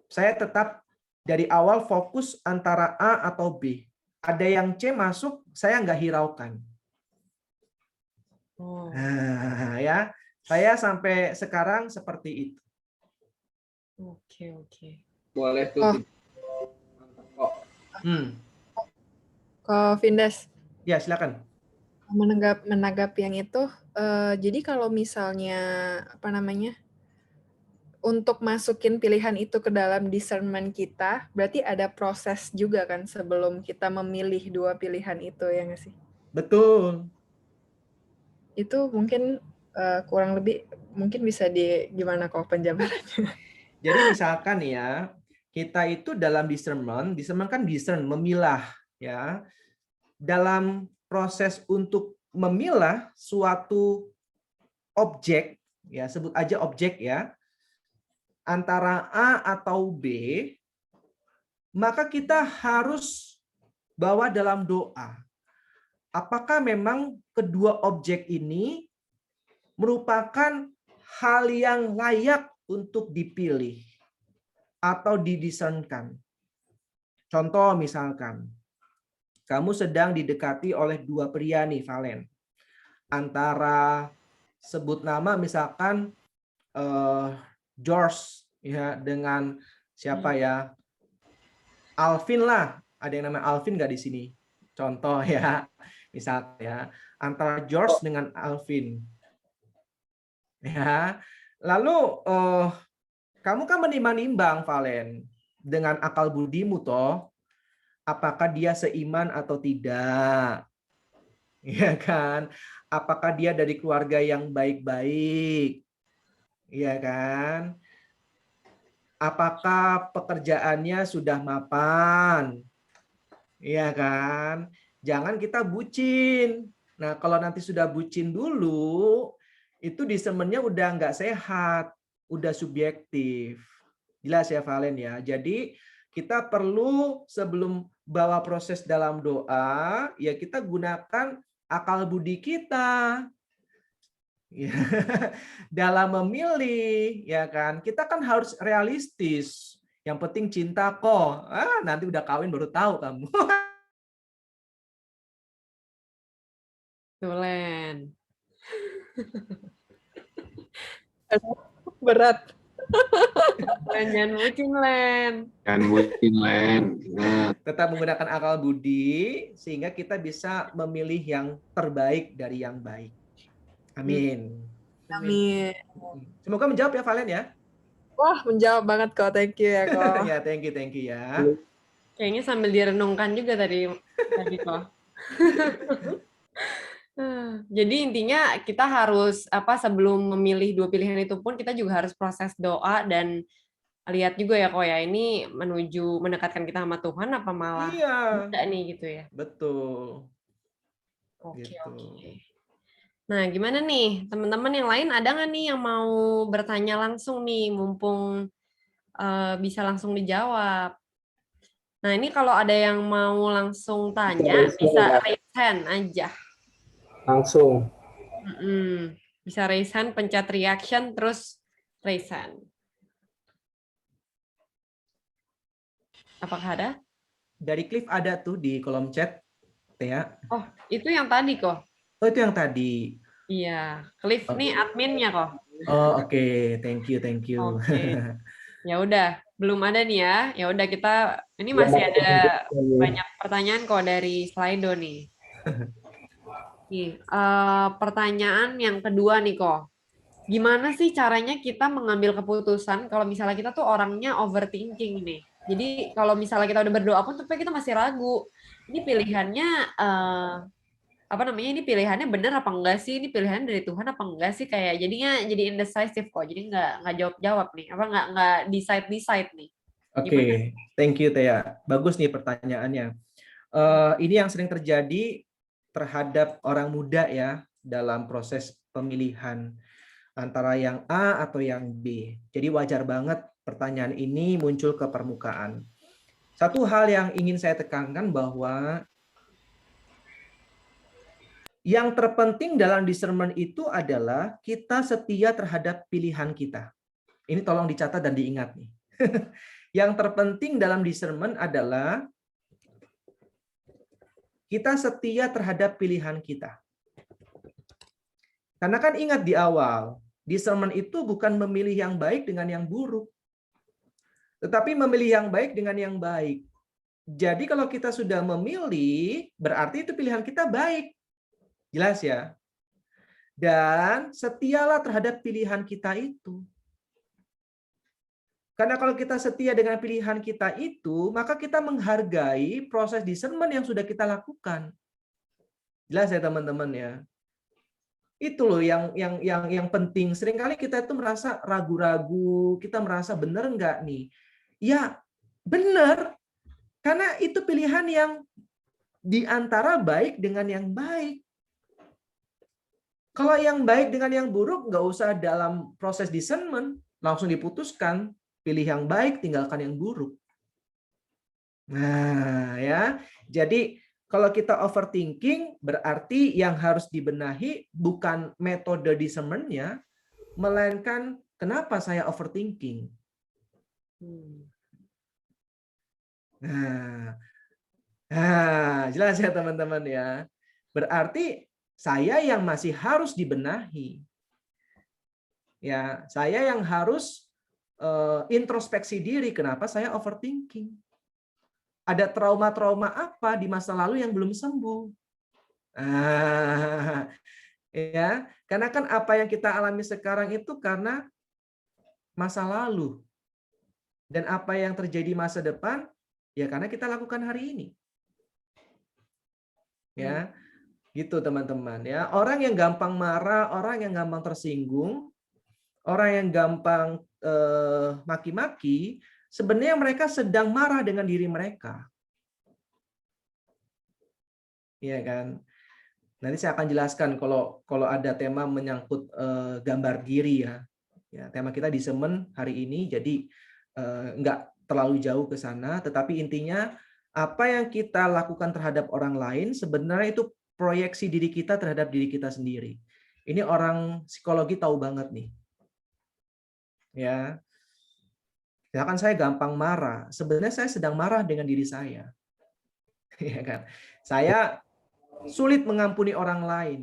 Saya tetap dari awal fokus antara A atau B. Ada yang C masuk, saya nggak hiraukan. Nah, ya, saya sampai sekarang seperti itu. Oke. Boleh tuh. Kofindes. Ya, silakan. Menanggapi yang itu, jadi kalau misalnya untuk masukin pilihan itu ke dalam discernment kita, berarti ada proses juga kan sebelum kita memilih 2 pilihan itu ya nggak sih? Betul. Itu mungkin kurang lebih mungkin bisa gimana kok penjabarannya? Jadi misalkan ya, kita itu dalam discernment kan discern, memilah ya. Dalam proses untuk memilah suatu objek, ya sebut aja objek ya, antara A atau B, maka kita harus bawa dalam doa. Apakah memang kedua objek ini merupakan hal yang layak untuk dipilih atau didiscernkan? Contoh misalkan, kamu sedang didekati oleh 2 pria nih, Valen. Antara sebut nama misalkan George ya dengan siapa ya? Alvin lah. Ada yang namanya Alvin nggak di sini? Contoh ya. Misal ya, antara George dengan Alvin. Ya. Lalu kamu kan menimbang-nimbang, Valen, dengan akal budimu toh, apakah dia seiman atau tidak. Ya kan? Apakah dia dari keluarga yang baik-baik? Ya kan? Apakah pekerjaannya sudah mapan? Ya kan? Jangan kita bucin. Nah, kalau nanti sudah bucin dulu, itu discernment-nya udah nggak sehat, udah subjektif. Jelas ya, Valen ya. Jadi kita perlu sebelum bawa proses dalam doa, ya kita gunakan akal budi kita. Ya. Dalam memilih, ya kan, kita kan harus realistis. Yang penting cinta kok. Nanti udah kawin baru tahu kamu. Tuh, Len. Berat. Len, jangan bucin, Len. Dan bucin, Len. Tetap menggunakan akal budi sehingga kita bisa memilih yang terbaik dari yang baik. Amin. Amin. Semoga menjawab ya, Valen ya. Wah, menjawab banget kok. Thank you ya kok. Ya, thank you ya. Kayaknya sambil direnungkan juga tadi kok. Jadi intinya kita harus sebelum memilih dua pilihan itu pun kita juga harus proses doa dan lihat juga ya kok ya, ini menuju mendekatkan kita sama Tuhan apa malah tidak nih gitu ya. Betul. Oke, Gitu. oke. Nah, gimana nih teman-teman yang lain, ada nggak nih yang mau bertanya langsung nih, mumpung bisa langsung dijawab. Nah, ini kalau ada yang mau langsung tanya, bisa raise hand aja. Langsung. Bisa raise hand, pencet reaction, terus raise hand. Apakah ada? Dari Cliff ada tuh di kolom chat, Tia. Oh, itu yang tadi kok. Oh, itu yang tadi. Iya, Cliff nih adminnya kok. Oh, oke. Thank you. Oke. Ya udah, belum ada nih ya. Ya udah kita ini masih ada banyak pertanyaan kok dari Slido nih. Nih, pertanyaan yang kedua nih kok. Gimana sih caranya kita mengambil keputusan kalau misalnya kita tuh orangnya overthinking nih. Jadi kalau misalnya kita udah berdoa pun tapi kita masih ragu. Ini pilihannya ini pilihannya benar apa enggak sih? Ini pilihannya dari Tuhan apa enggak sih? Kayak jadinya jadi indecisive kok. Jadi nggak jawab nih. Nggak decide nih. Oke, thank you Tia. Bagus nih pertanyaannya. Ini yang sering terjadi terhadap orang muda ya dalam proses pemilihan antara yang A atau yang B. Jadi wajar banget pertanyaan ini muncul ke permukaan. Satu hal yang ingin saya tekankan bahwa yang terpenting dalam discernment itu adalah kita setia terhadap pilihan kita. Ini tolong dicatat dan diingat nih. Yang terpenting dalam discernment adalah kita setia terhadap pilihan kita. Karena kan ingat di awal, discernment itu bukan memilih yang baik dengan yang buruk. Tetapi memilih yang baik dengan yang baik. Jadi kalau kita sudah memilih, berarti itu pilihan kita baik. Jelas ya? Dan setialah terhadap pilihan kita itu. Karena kalau kita setia dengan pilihan kita itu, maka kita menghargai proses discernment yang sudah kita lakukan. Jelas ya teman-teman ya? Itu loh yang penting. Seringkali kita itu merasa ragu-ragu, kita merasa benar enggak nih? Ya, benar. Karena itu pilihan yang di antara baik dengan yang baik. Kalau yang baik dengan yang buruk, nggak usah dalam proses discernment, langsung diputuskan, pilih yang baik, tinggalkan yang buruk. Nah, ya. Jadi, kalau kita overthinking, berarti yang harus dibenahi bukan metode discernment-nya, melainkan kenapa saya overthinking. Nah, jelas ya teman-teman ya. Berarti saya yang masih harus dibenahi. Ya, saya yang harus introspeksi diri kenapa saya overthinking. Ada trauma-trauma apa di masa lalu yang belum sembuh? Ya, karena kan apa yang kita alami sekarang itu karena masa lalu. Dan apa yang terjadi masa depan ya karena kita lakukan hari ini. Ya. Gitu teman-teman ya. Orang yang gampang marah, orang yang gampang tersinggung, orang yang gampang maki-maki, sebenarnya mereka sedang marah dengan diri mereka. Iya kan? Nanti saya akan jelaskan kalau ada tema menyangkut gambar diri ya. Ya, tema kita di Semen hari ini, jadi nggak terlalu jauh ke sana, tetapi intinya apa yang kita lakukan terhadap orang lain sebenarnya itu proyeksi diri kita terhadap diri kita sendiri. Ini orang psikologi tahu banget nih. Ya. Misalkan saya gampang marah, sebenarnya saya sedang marah dengan diri saya. Ya kan? Saya sulit mengampuni orang lain.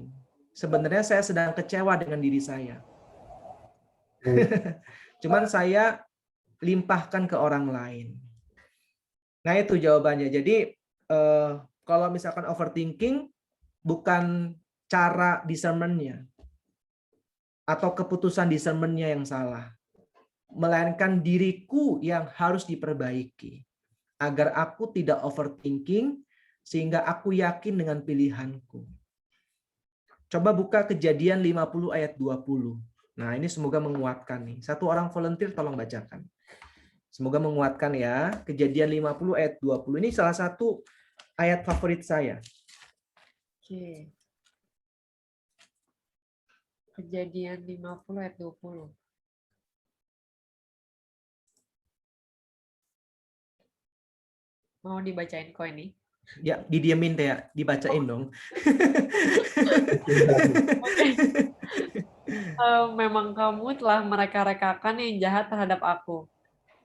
Sebenarnya saya sedang kecewa dengan diri saya. Cuman saya limpahkan ke orang lain. Nah, itu jawabannya. Jadi kalau misalkan overthinking bukan cara discernment-nya atau keputusan discernment-nya yang salah, melainkan diriku yang harus diperbaiki agar aku tidak overthinking sehingga aku yakin dengan pilihanku. Coba buka Kejadian 50 ayat 20. Nah, ini semoga menguatkan nih. Satu orang volunteer tolong bacakan. Semoga menguatkan ya. Kejadian 50 ayat 20. Ini salah satu ayat favorit saya. Oke. Kejadian 50 ayat 20. Mau dibacain kok ini? Ya, didiemin teh ya, dibacain dong. Memang kamu telah mereka-rekakan yang jahat terhadap aku.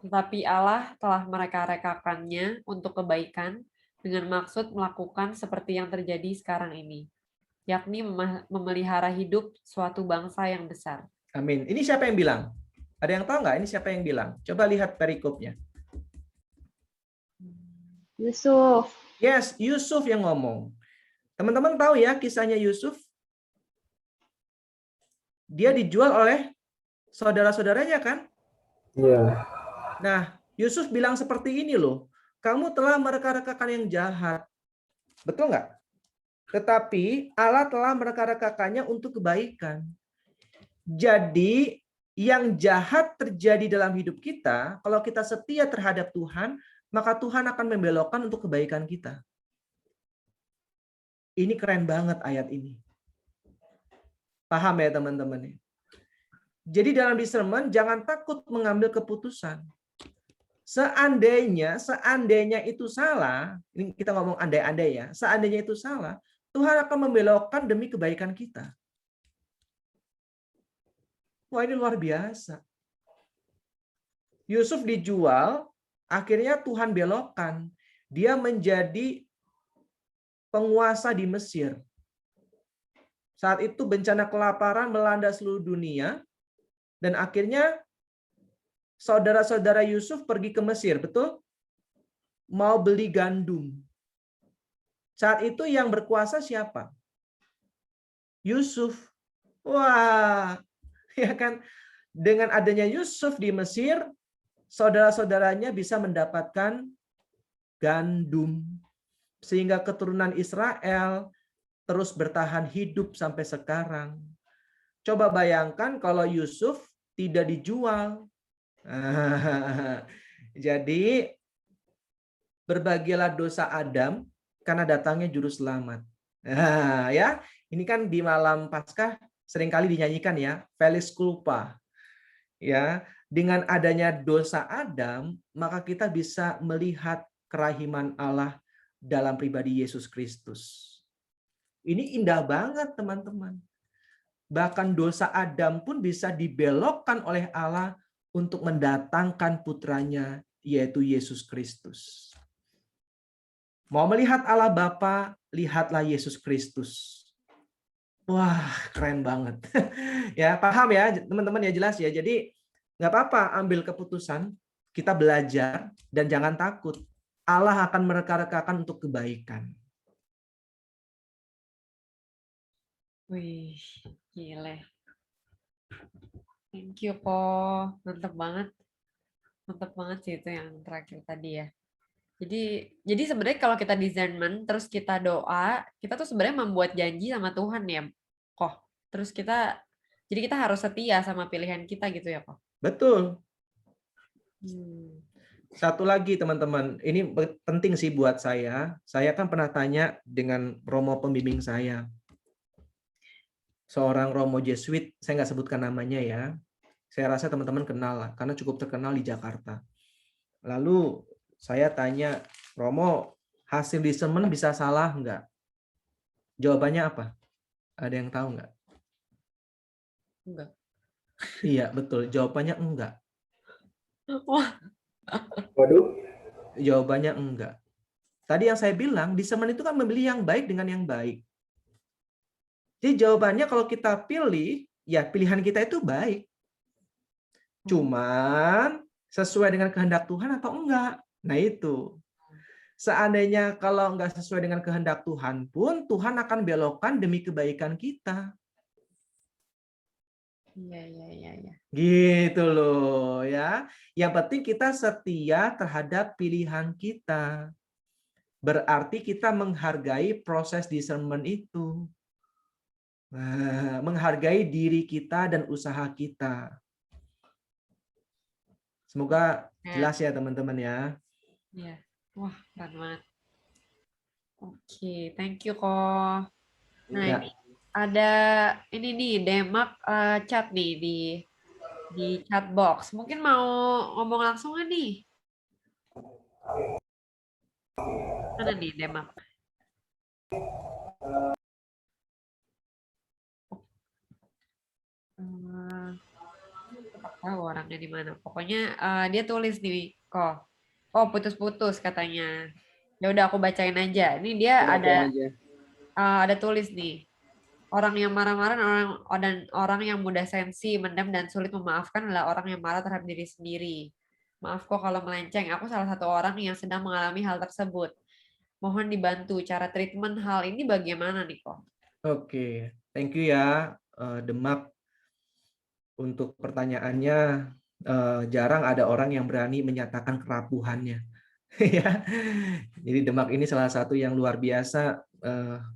Tetapi Allah telah mereka-rekakannya untuk kebaikan dengan maksud melakukan seperti yang terjadi sekarang ini, yakni memelihara hidup suatu bangsa yang besar. Amin. Ini siapa yang bilang? Ada yang tahu nggak ini siapa yang bilang? Coba lihat perikopnya. Yusuf. Yes, Yusuf yang ngomong. Teman-teman tahu ya kisahnya Yusuf? Dia dijual oleh saudara-saudaranya kan? Iya. Nah, Yusuf bilang seperti ini loh. Kamu telah mereka-rekakan yang jahat. Betul nggak? Tetapi Allah telah mereka-rekakannya untuk kebaikan. Jadi yang jahat terjadi dalam hidup kita, kalau kita setia terhadap Tuhan, maka Tuhan akan membelokkan untuk kebaikan kita. Ini keren banget ayat ini. Paham ya teman-teman? Jadi dalam discernment jangan takut mengambil keputusan. Seandainya itu salah, ini kita ngomong andai-andai ya, seandainya itu salah, Tuhan akan membelokkan demi kebaikan kita. Wah, ini luar biasa. Yusuf dijual, akhirnya Tuhan belokkan. Dia menjadi penguasa di Mesir. Saat itu bencana kelaparan melanda seluruh dunia, dan akhirnya saudara-saudara Yusuf pergi ke Mesir, betul? Mau beli gandum. Saat itu yang berkuasa siapa? Yusuf. Wah, ya kan? Dengan adanya Yusuf di Mesir, saudara-saudaranya bisa mendapatkan gandum. Sehingga keturunan Israel terus bertahan hidup sampai sekarang. Coba bayangkan kalau Yusuf tidak dijual. Jadi berbagilah dosa Adam karena datangnya juru selamat. Ya, ini kan di malam Paskah seringkali dinyanyikan ya, Felix Culpa. Ya, dengan adanya dosa Adam, maka kita bisa melihat kerahiman Allah dalam pribadi Yesus Kristus. Ini indah banget, teman-teman. Bahkan dosa Adam pun bisa dibelokkan oleh Allah untuk mendatangkan putranya, yaitu Yesus Kristus. Mau melihat Allah Bapa, lihatlah Yesus Kristus. Wah, keren banget. Ya, paham ya, teman-teman ya, jelas ya. Jadi, nggak apa-apa ambil keputusan, kita belajar, dan jangan takut. Allah akan mereka-rekakan untuk kebaikan. Wih, gile. Thank you, Po. Mantep banget. Mantep banget sih itu yang terakhir tadi ya. Jadi sebenarnya kalau kita discernment, terus kita doa, kita tuh sebenarnya membuat janji sama Tuhan ya, kok. Terus jadi kita harus setia sama pilihan kita gitu ya, kok. Betul. Hmm. Satu lagi teman-teman, ini penting sih buat saya. Saya kan pernah tanya dengan Romo pembimbing saya. Seorang Romo Jesuit, saya nggak sebutkan namanya ya. Saya rasa teman-teman kenal lah, karena cukup terkenal di Jakarta. Lalu saya tanya, Romo, hasil discernment bisa salah nggak? Jawabannya apa? Ada yang tahu nggak? Enggak. Iya, betul. Jawabannya enggak. Wah, Waduh. Jawabannya enggak. Tadi yang saya bilang, discernment itu kan memilih yang baik dengan yang baik. Jadi jawabannya kalau kita pilih, ya pilihan kita itu baik. Cuman sesuai dengan kehendak Tuhan atau enggak? Nah itu. Seandainya kalau enggak sesuai dengan kehendak Tuhan pun, Tuhan akan belokkan demi kebaikan kita. iya. Gitu loh ya. Yang penting kita setia terhadap pilihan kita. Berarti kita menghargai proses discernment itu. Nah, menghargai diri kita dan usaha kita. Semoga jelas ya teman-teman ya. Iya. Wah, keren banget. Oke, thank you, kok. Nah, Ya. ini ada ini nih Demak chat nih di chat box. Mungkin mau ngomong langsung nggak nih? Mana nih Demak? Tahu orangnya di mana. Pokoknya dia tulis nih kok. Oh, putus-putus katanya. Ya udah aku bacain aja. Ini dia ada tulis nih. Orang yang marah-marah dan orang yang mudah sensi, mendam dan sulit memaafkan adalah orang yang marah terhadap diri sendiri. Maaf kok kalau melenceng. Aku salah satu orang yang sedang mengalami hal tersebut. Mohon dibantu. Cara treatment hal ini bagaimana nih kok? Oke, thank you ya Demak untuk pertanyaannya. Jarang ada orang yang berani menyatakan kerapuhannya. Ya, jadi Demak ini salah satu yang luar biasa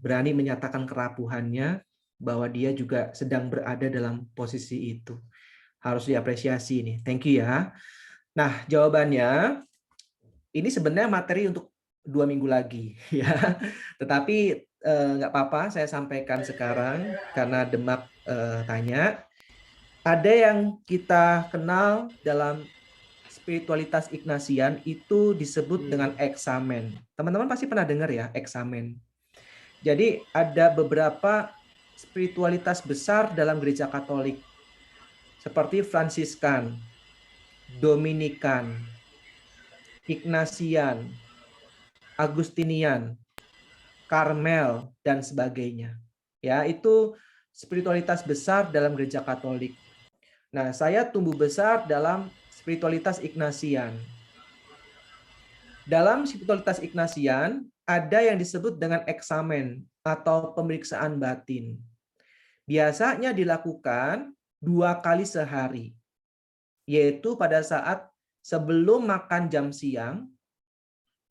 berani menyatakan kerapuhannya bahwa dia juga sedang berada dalam posisi itu. Harus diapresiasi nih. Thank you ya. Nah, jawabannya ini sebenarnya materi untuk 2 minggu lagi ya. Tetapi nggak apa-apa, saya sampaikan sekarang karena Demak tanya. Ada yang kita kenal dalam spiritualitas Ignatian itu disebut dengan eksamen. Teman-teman pasti pernah dengar ya, eksamen. Jadi ada beberapa spiritualitas besar dalam gereja Katolik. Seperti Fransiskan, Dominikan, Ignatian, Agustinian, Karmel, dan sebagainya. Ya, itu spiritualitas besar dalam gereja Katolik. Nah, saya tumbuh besar dalam spiritualitas Ignatian. Dalam spiritualitas Ignatian, ada yang disebut dengan eksamen atau pemeriksaan batin. Biasanya dilakukan 2 kali sehari, yaitu pada saat sebelum makan jam siang,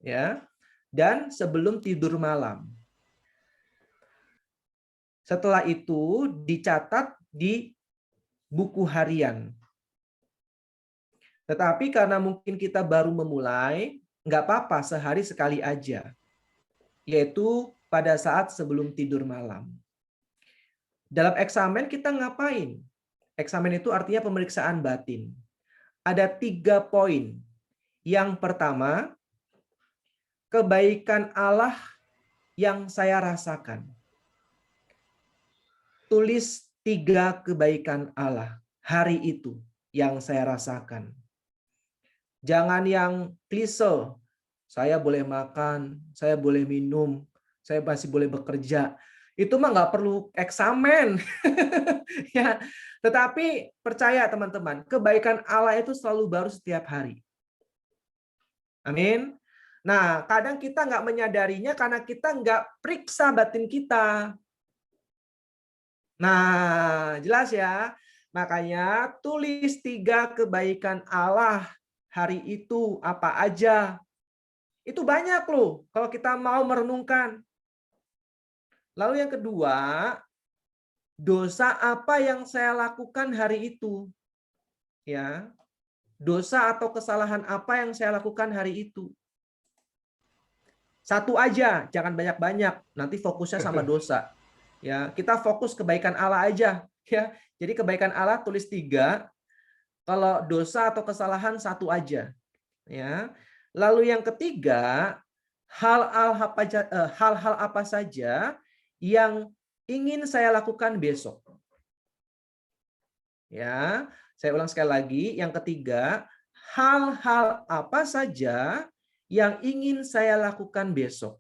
ya, dan sebelum tidur malam. Setelah itu dicatat di buku harian. Tetapi karena mungkin kita baru memulai, nggak apa-apa sehari sekali aja, yaitu pada saat sebelum tidur malam. Dalam eksamen kita ngapain? Eksamen itu artinya pemeriksaan batin. Ada 3 poin. Yang pertama, kebaikan Allah yang saya rasakan. Tulis 3 kebaikan Allah hari itu yang saya rasakan. Jangan yang klise, saya boleh makan, saya boleh minum, saya masih boleh bekerja. Itu mah nggak perlu eksamen. Ya, tetapi percaya teman-teman, kebaikan Allah itu selalu baru setiap hari. Amin. Nah, kadang kita nggak menyadarinya karena kita nggak periksa batin kita. Nah, jelas ya. Makanya tulis 3 kebaikan Allah hari itu apa aja. Itu banyak loh kalau kita mau merenungkan. Lalu yang kedua, dosa apa yang saya lakukan hari itu? Ya. Dosa atau kesalahan apa yang saya lakukan hari itu? Satu aja, jangan banyak-banyak. Nanti fokusnya sama dosa. Ya, kita fokus kebaikan Allah aja. Ya, jadi kebaikan Allah tulis 3. Kalau dosa atau kesalahan 1 aja. Ya. Lalu yang ketiga, hal-hal apa saja yang ingin saya lakukan besok. Ya, saya ulang sekali lagi. Yang ketiga, hal-hal apa saja yang ingin saya lakukan besok.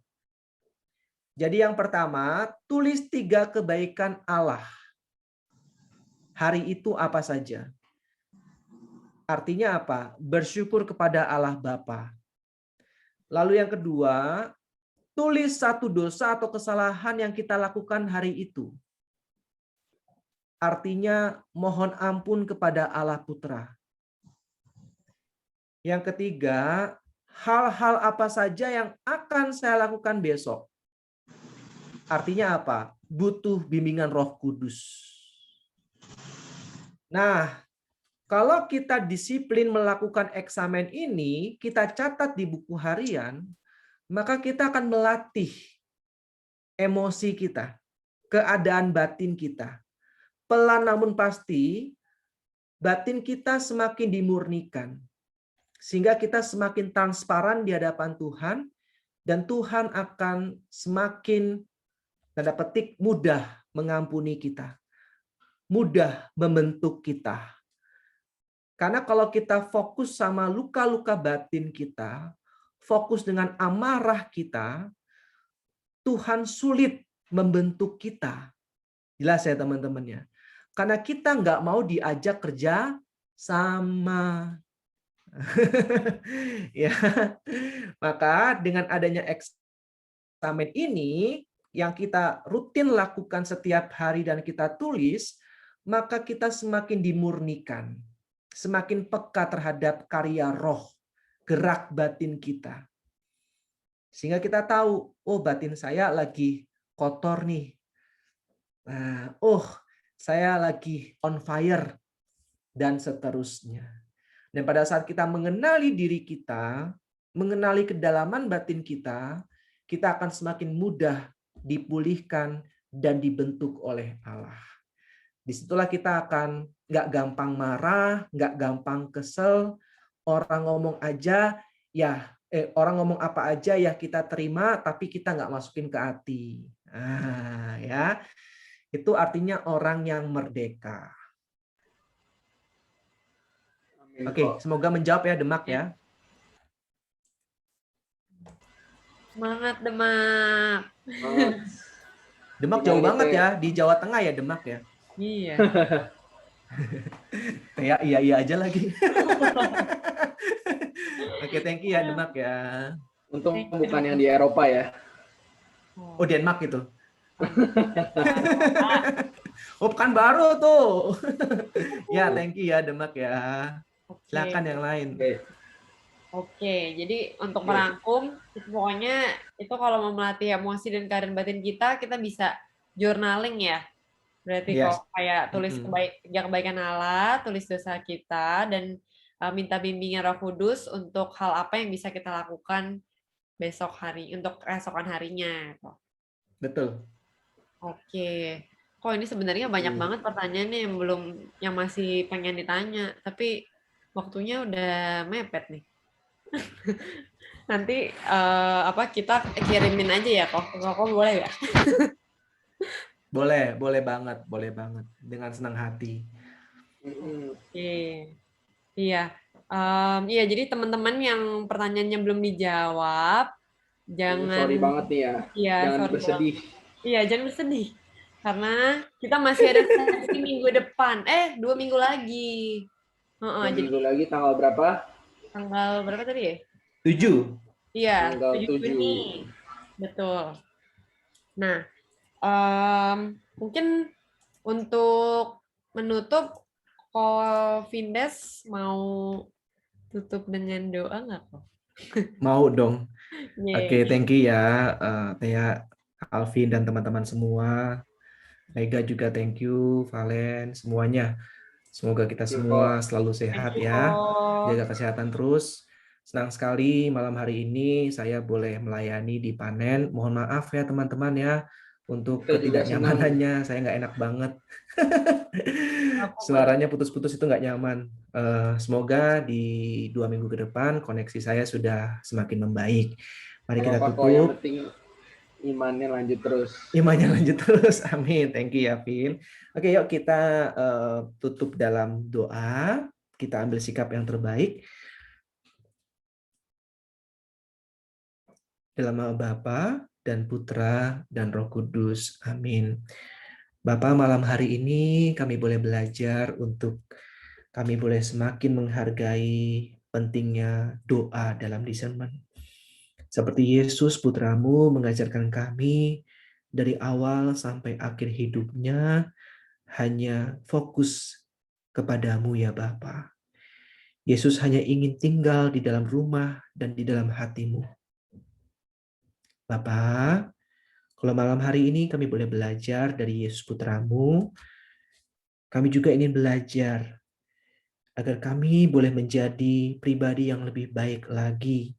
Jadi yang pertama, tulis 3 kebaikan Allah. Hari itu apa saja? Artinya apa? Bersyukur kepada Allah Bapa. Lalu yang kedua, tulis 1 dosa atau kesalahan yang kita lakukan hari itu. Artinya mohon ampun kepada Allah Putra. Yang ketiga, hal-hal apa saja yang akan saya lakukan besok. Artinya apa? Butuh bimbingan Roh Kudus. Nah, kalau kita disiplin melakukan eksamen ini, kita catat di buku harian, maka kita akan melatih emosi kita, keadaan batin kita. Pelan namun pasti, batin kita semakin dimurnikan. Sehingga kita semakin transparan di hadapan Tuhan, dan Tuhan akan semakin, tanda petik, mudah mengampuni kita. Mudah membentuk kita. Karena kalau kita fokus sama luka-luka batin kita, fokus dengan amarah kita, Tuhan sulit membentuk kita. Jelas ya teman-teman ya. Karena kita nggak mau diajak kerja sama. Ya. Maka dengan adanya eksamen ini yang kita rutin lakukan setiap hari dan kita tulis, maka kita semakin dimurnikan, semakin peka terhadap karya roh, gerak batin kita. Sehingga kita tahu, oh batin saya lagi kotor nih. Nah, oh saya lagi on fire, dan seterusnya. Dan pada saat kita mengenali diri kita, mengenali kedalaman batin kita, kita akan semakin mudah dipulihkan dan dibentuk oleh Allah. Disitulah kita akan nggak gampang marah, nggak gampang kesel, orang ngomong aja, orang ngomong apa aja ya kita terima, tapi kita nggak masukin ke hati. Ya. Itu artinya orang yang merdeka. Oke, semoga menjawab ya Demak ya. Semangat Demak. Demak jauh banget ya, di Jawa Tengah ya Demak ya. Iya. Ya iya aja lagi. Oke, thank you ya Demak ya. Untung bukan yang di Eropa ya. Oh, Denmark itu. Oh, pekan baru tuh. Ya, thank you ya Demak ya. Silakan yang lain. Oke, jadi untuk merangkum, pokoknya itu kalau mau melatih emosi dan keadaan batin kita bisa journaling ya. Berarti kok kayak tulis kebaikan Allah, tulis dosa kita, dan minta bimbingan Roh Kudus untuk hal apa yang bisa kita lakukan besok hari, untuk keesokan harinya. Betul. Oke. Kok ini sebenarnya banyak banget pertanyaannya yang masih pengen ditanya, tapi waktunya udah mepet nih. Nanti kita kirimin aja ya kok boleh ya? Boleh banget dengan senang hati. Oke. Iya. Iya, jadi teman-teman yang pertanyaannya belum dijawab, jangan sorry banget nih ya. Iya, jangan bersedih. Iya, jangan bersedih. Karena kita masih ada sesi minggu depan. 2 minggu lagi. 2 minggu lagi tanggal berapa? Tanggal berapa tadi ya? 7. Iya, tanggal 7 Juni. Betul. Nah, mungkin Untuk menutup, Ko Vindes mau tutup dengan doa nggak kok? Mau dong. Oke, Yeay. thank you ya, Thea, Alvin, dan teman-teman semua. Mega juga thank you, Valen, semuanya. Semoga kita Thank you, semua Ko. selalu Thank sehat you, ya, Ko. jaga kesehatan terus. Senang sekali malam hari ini saya boleh melayani di panen. Mohon maaf ya teman-teman ya, untuk Kita juga senang. ketidaknyamanannya, saya nggak enak banget. Apa-apa. Suaranya putus-putus itu nggak nyaman. Semoga di 2 minggu ke depan koneksi saya sudah semakin membaik. Mari kita Apa-apa, Ko, yang tutup. penting imannya lanjut terus. Imannya lanjut terus. Amin. Thank you ya, Vin. Oke, yuk kita tutup dalam doa. Kita ambil sikap yang terbaik. Dalam nama Bapa dan Putra dan Roh Kudus. Amin. Bapa, malam hari ini kami boleh belajar untuk kami boleh semakin menghargai pentingnya doa dalam discernment. Seperti Yesus putramu mengajarkan kami dari awal sampai akhir hidupnya hanya fokus kepadamu ya Bapa. Yesus hanya ingin tinggal di dalam rumah dan di dalam hatimu. Bapa, kalau malam hari ini kami boleh belajar dari Yesus putramu, kami juga ingin belajar agar kami boleh menjadi pribadi yang lebih baik lagi.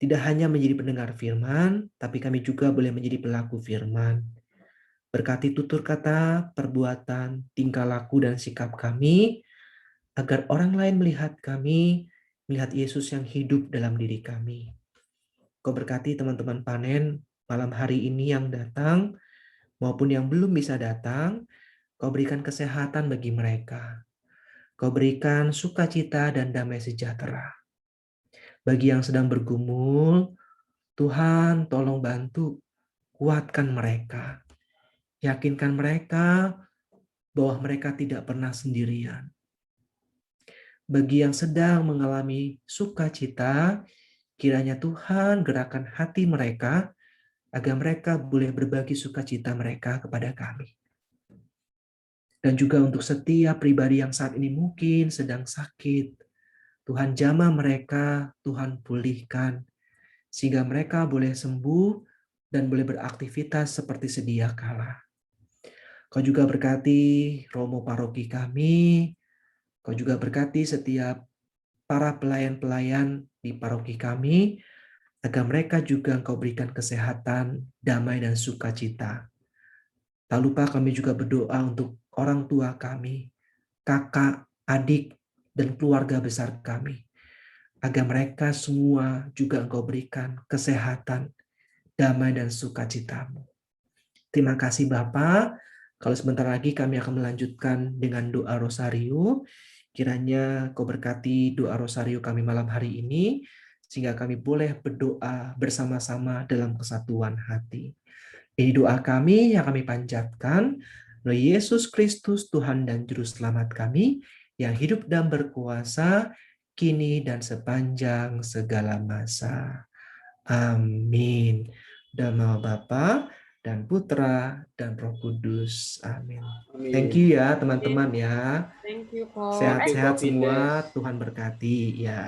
Tidak hanya menjadi pendengar firman, tapi kami juga boleh menjadi pelaku firman. Berkati tutur kata, perbuatan, tingkah laku, dan sikap kami, agar orang lain melihat kami, melihat Yesus yang hidup dalam diri kami. Kau berkati teman-teman panen malam hari ini yang datang, maupun yang belum bisa datang, Kau berikan kesehatan bagi mereka. Kau berikan sukacita dan damai sejahtera. Bagi yang sedang bergumul, Tuhan tolong bantu, kuatkan mereka. Yakinkan mereka bahwa mereka tidak pernah sendirian. Bagi yang sedang mengalami sukacita, kiranya Tuhan gerakan hati mereka agar mereka boleh berbagi sukacita mereka kepada kami. Dan juga untuk setiap pribadi yang saat ini mungkin sedang sakit, Tuhan jamah mereka, Tuhan pulihkan, sehingga mereka boleh sembuh dan boleh beraktivitas seperti sedia kala. Kau juga berkati Romo Paroki kami, Kau juga berkati setiap para pelayan-pelayan di paroki kami, agar mereka juga Engkau berikan kesehatan, damai, dan sukacita. Tak lupa kami juga berdoa untuk orang tua kami, kakak, adik, dan keluarga besar kami, agar mereka semua juga Engkau berikan kesehatan, damai, dan sukacitamu. Terima kasih Bapa. Kalau sebentar lagi kami akan melanjutkan dengan doa rosario. Kiranya Kau berkati doa rosario kami malam hari ini, sehingga kami boleh berdoa bersama-sama dalam kesatuan hati. Ini doa kami yang kami panjatkan oleh Yesus Kristus, Tuhan dan Juru Selamat kami, yang hidup dan berkuasa, kini dan sepanjang segala masa. Amin. Dalam nama Bapa dan Putra dan Roh Kudus. Amin. Amin. Thank you ya teman-teman ya. Thank you, Ko. Sehat-sehat Thank you, Ko semua. Vindes. Tuhan berkati ya.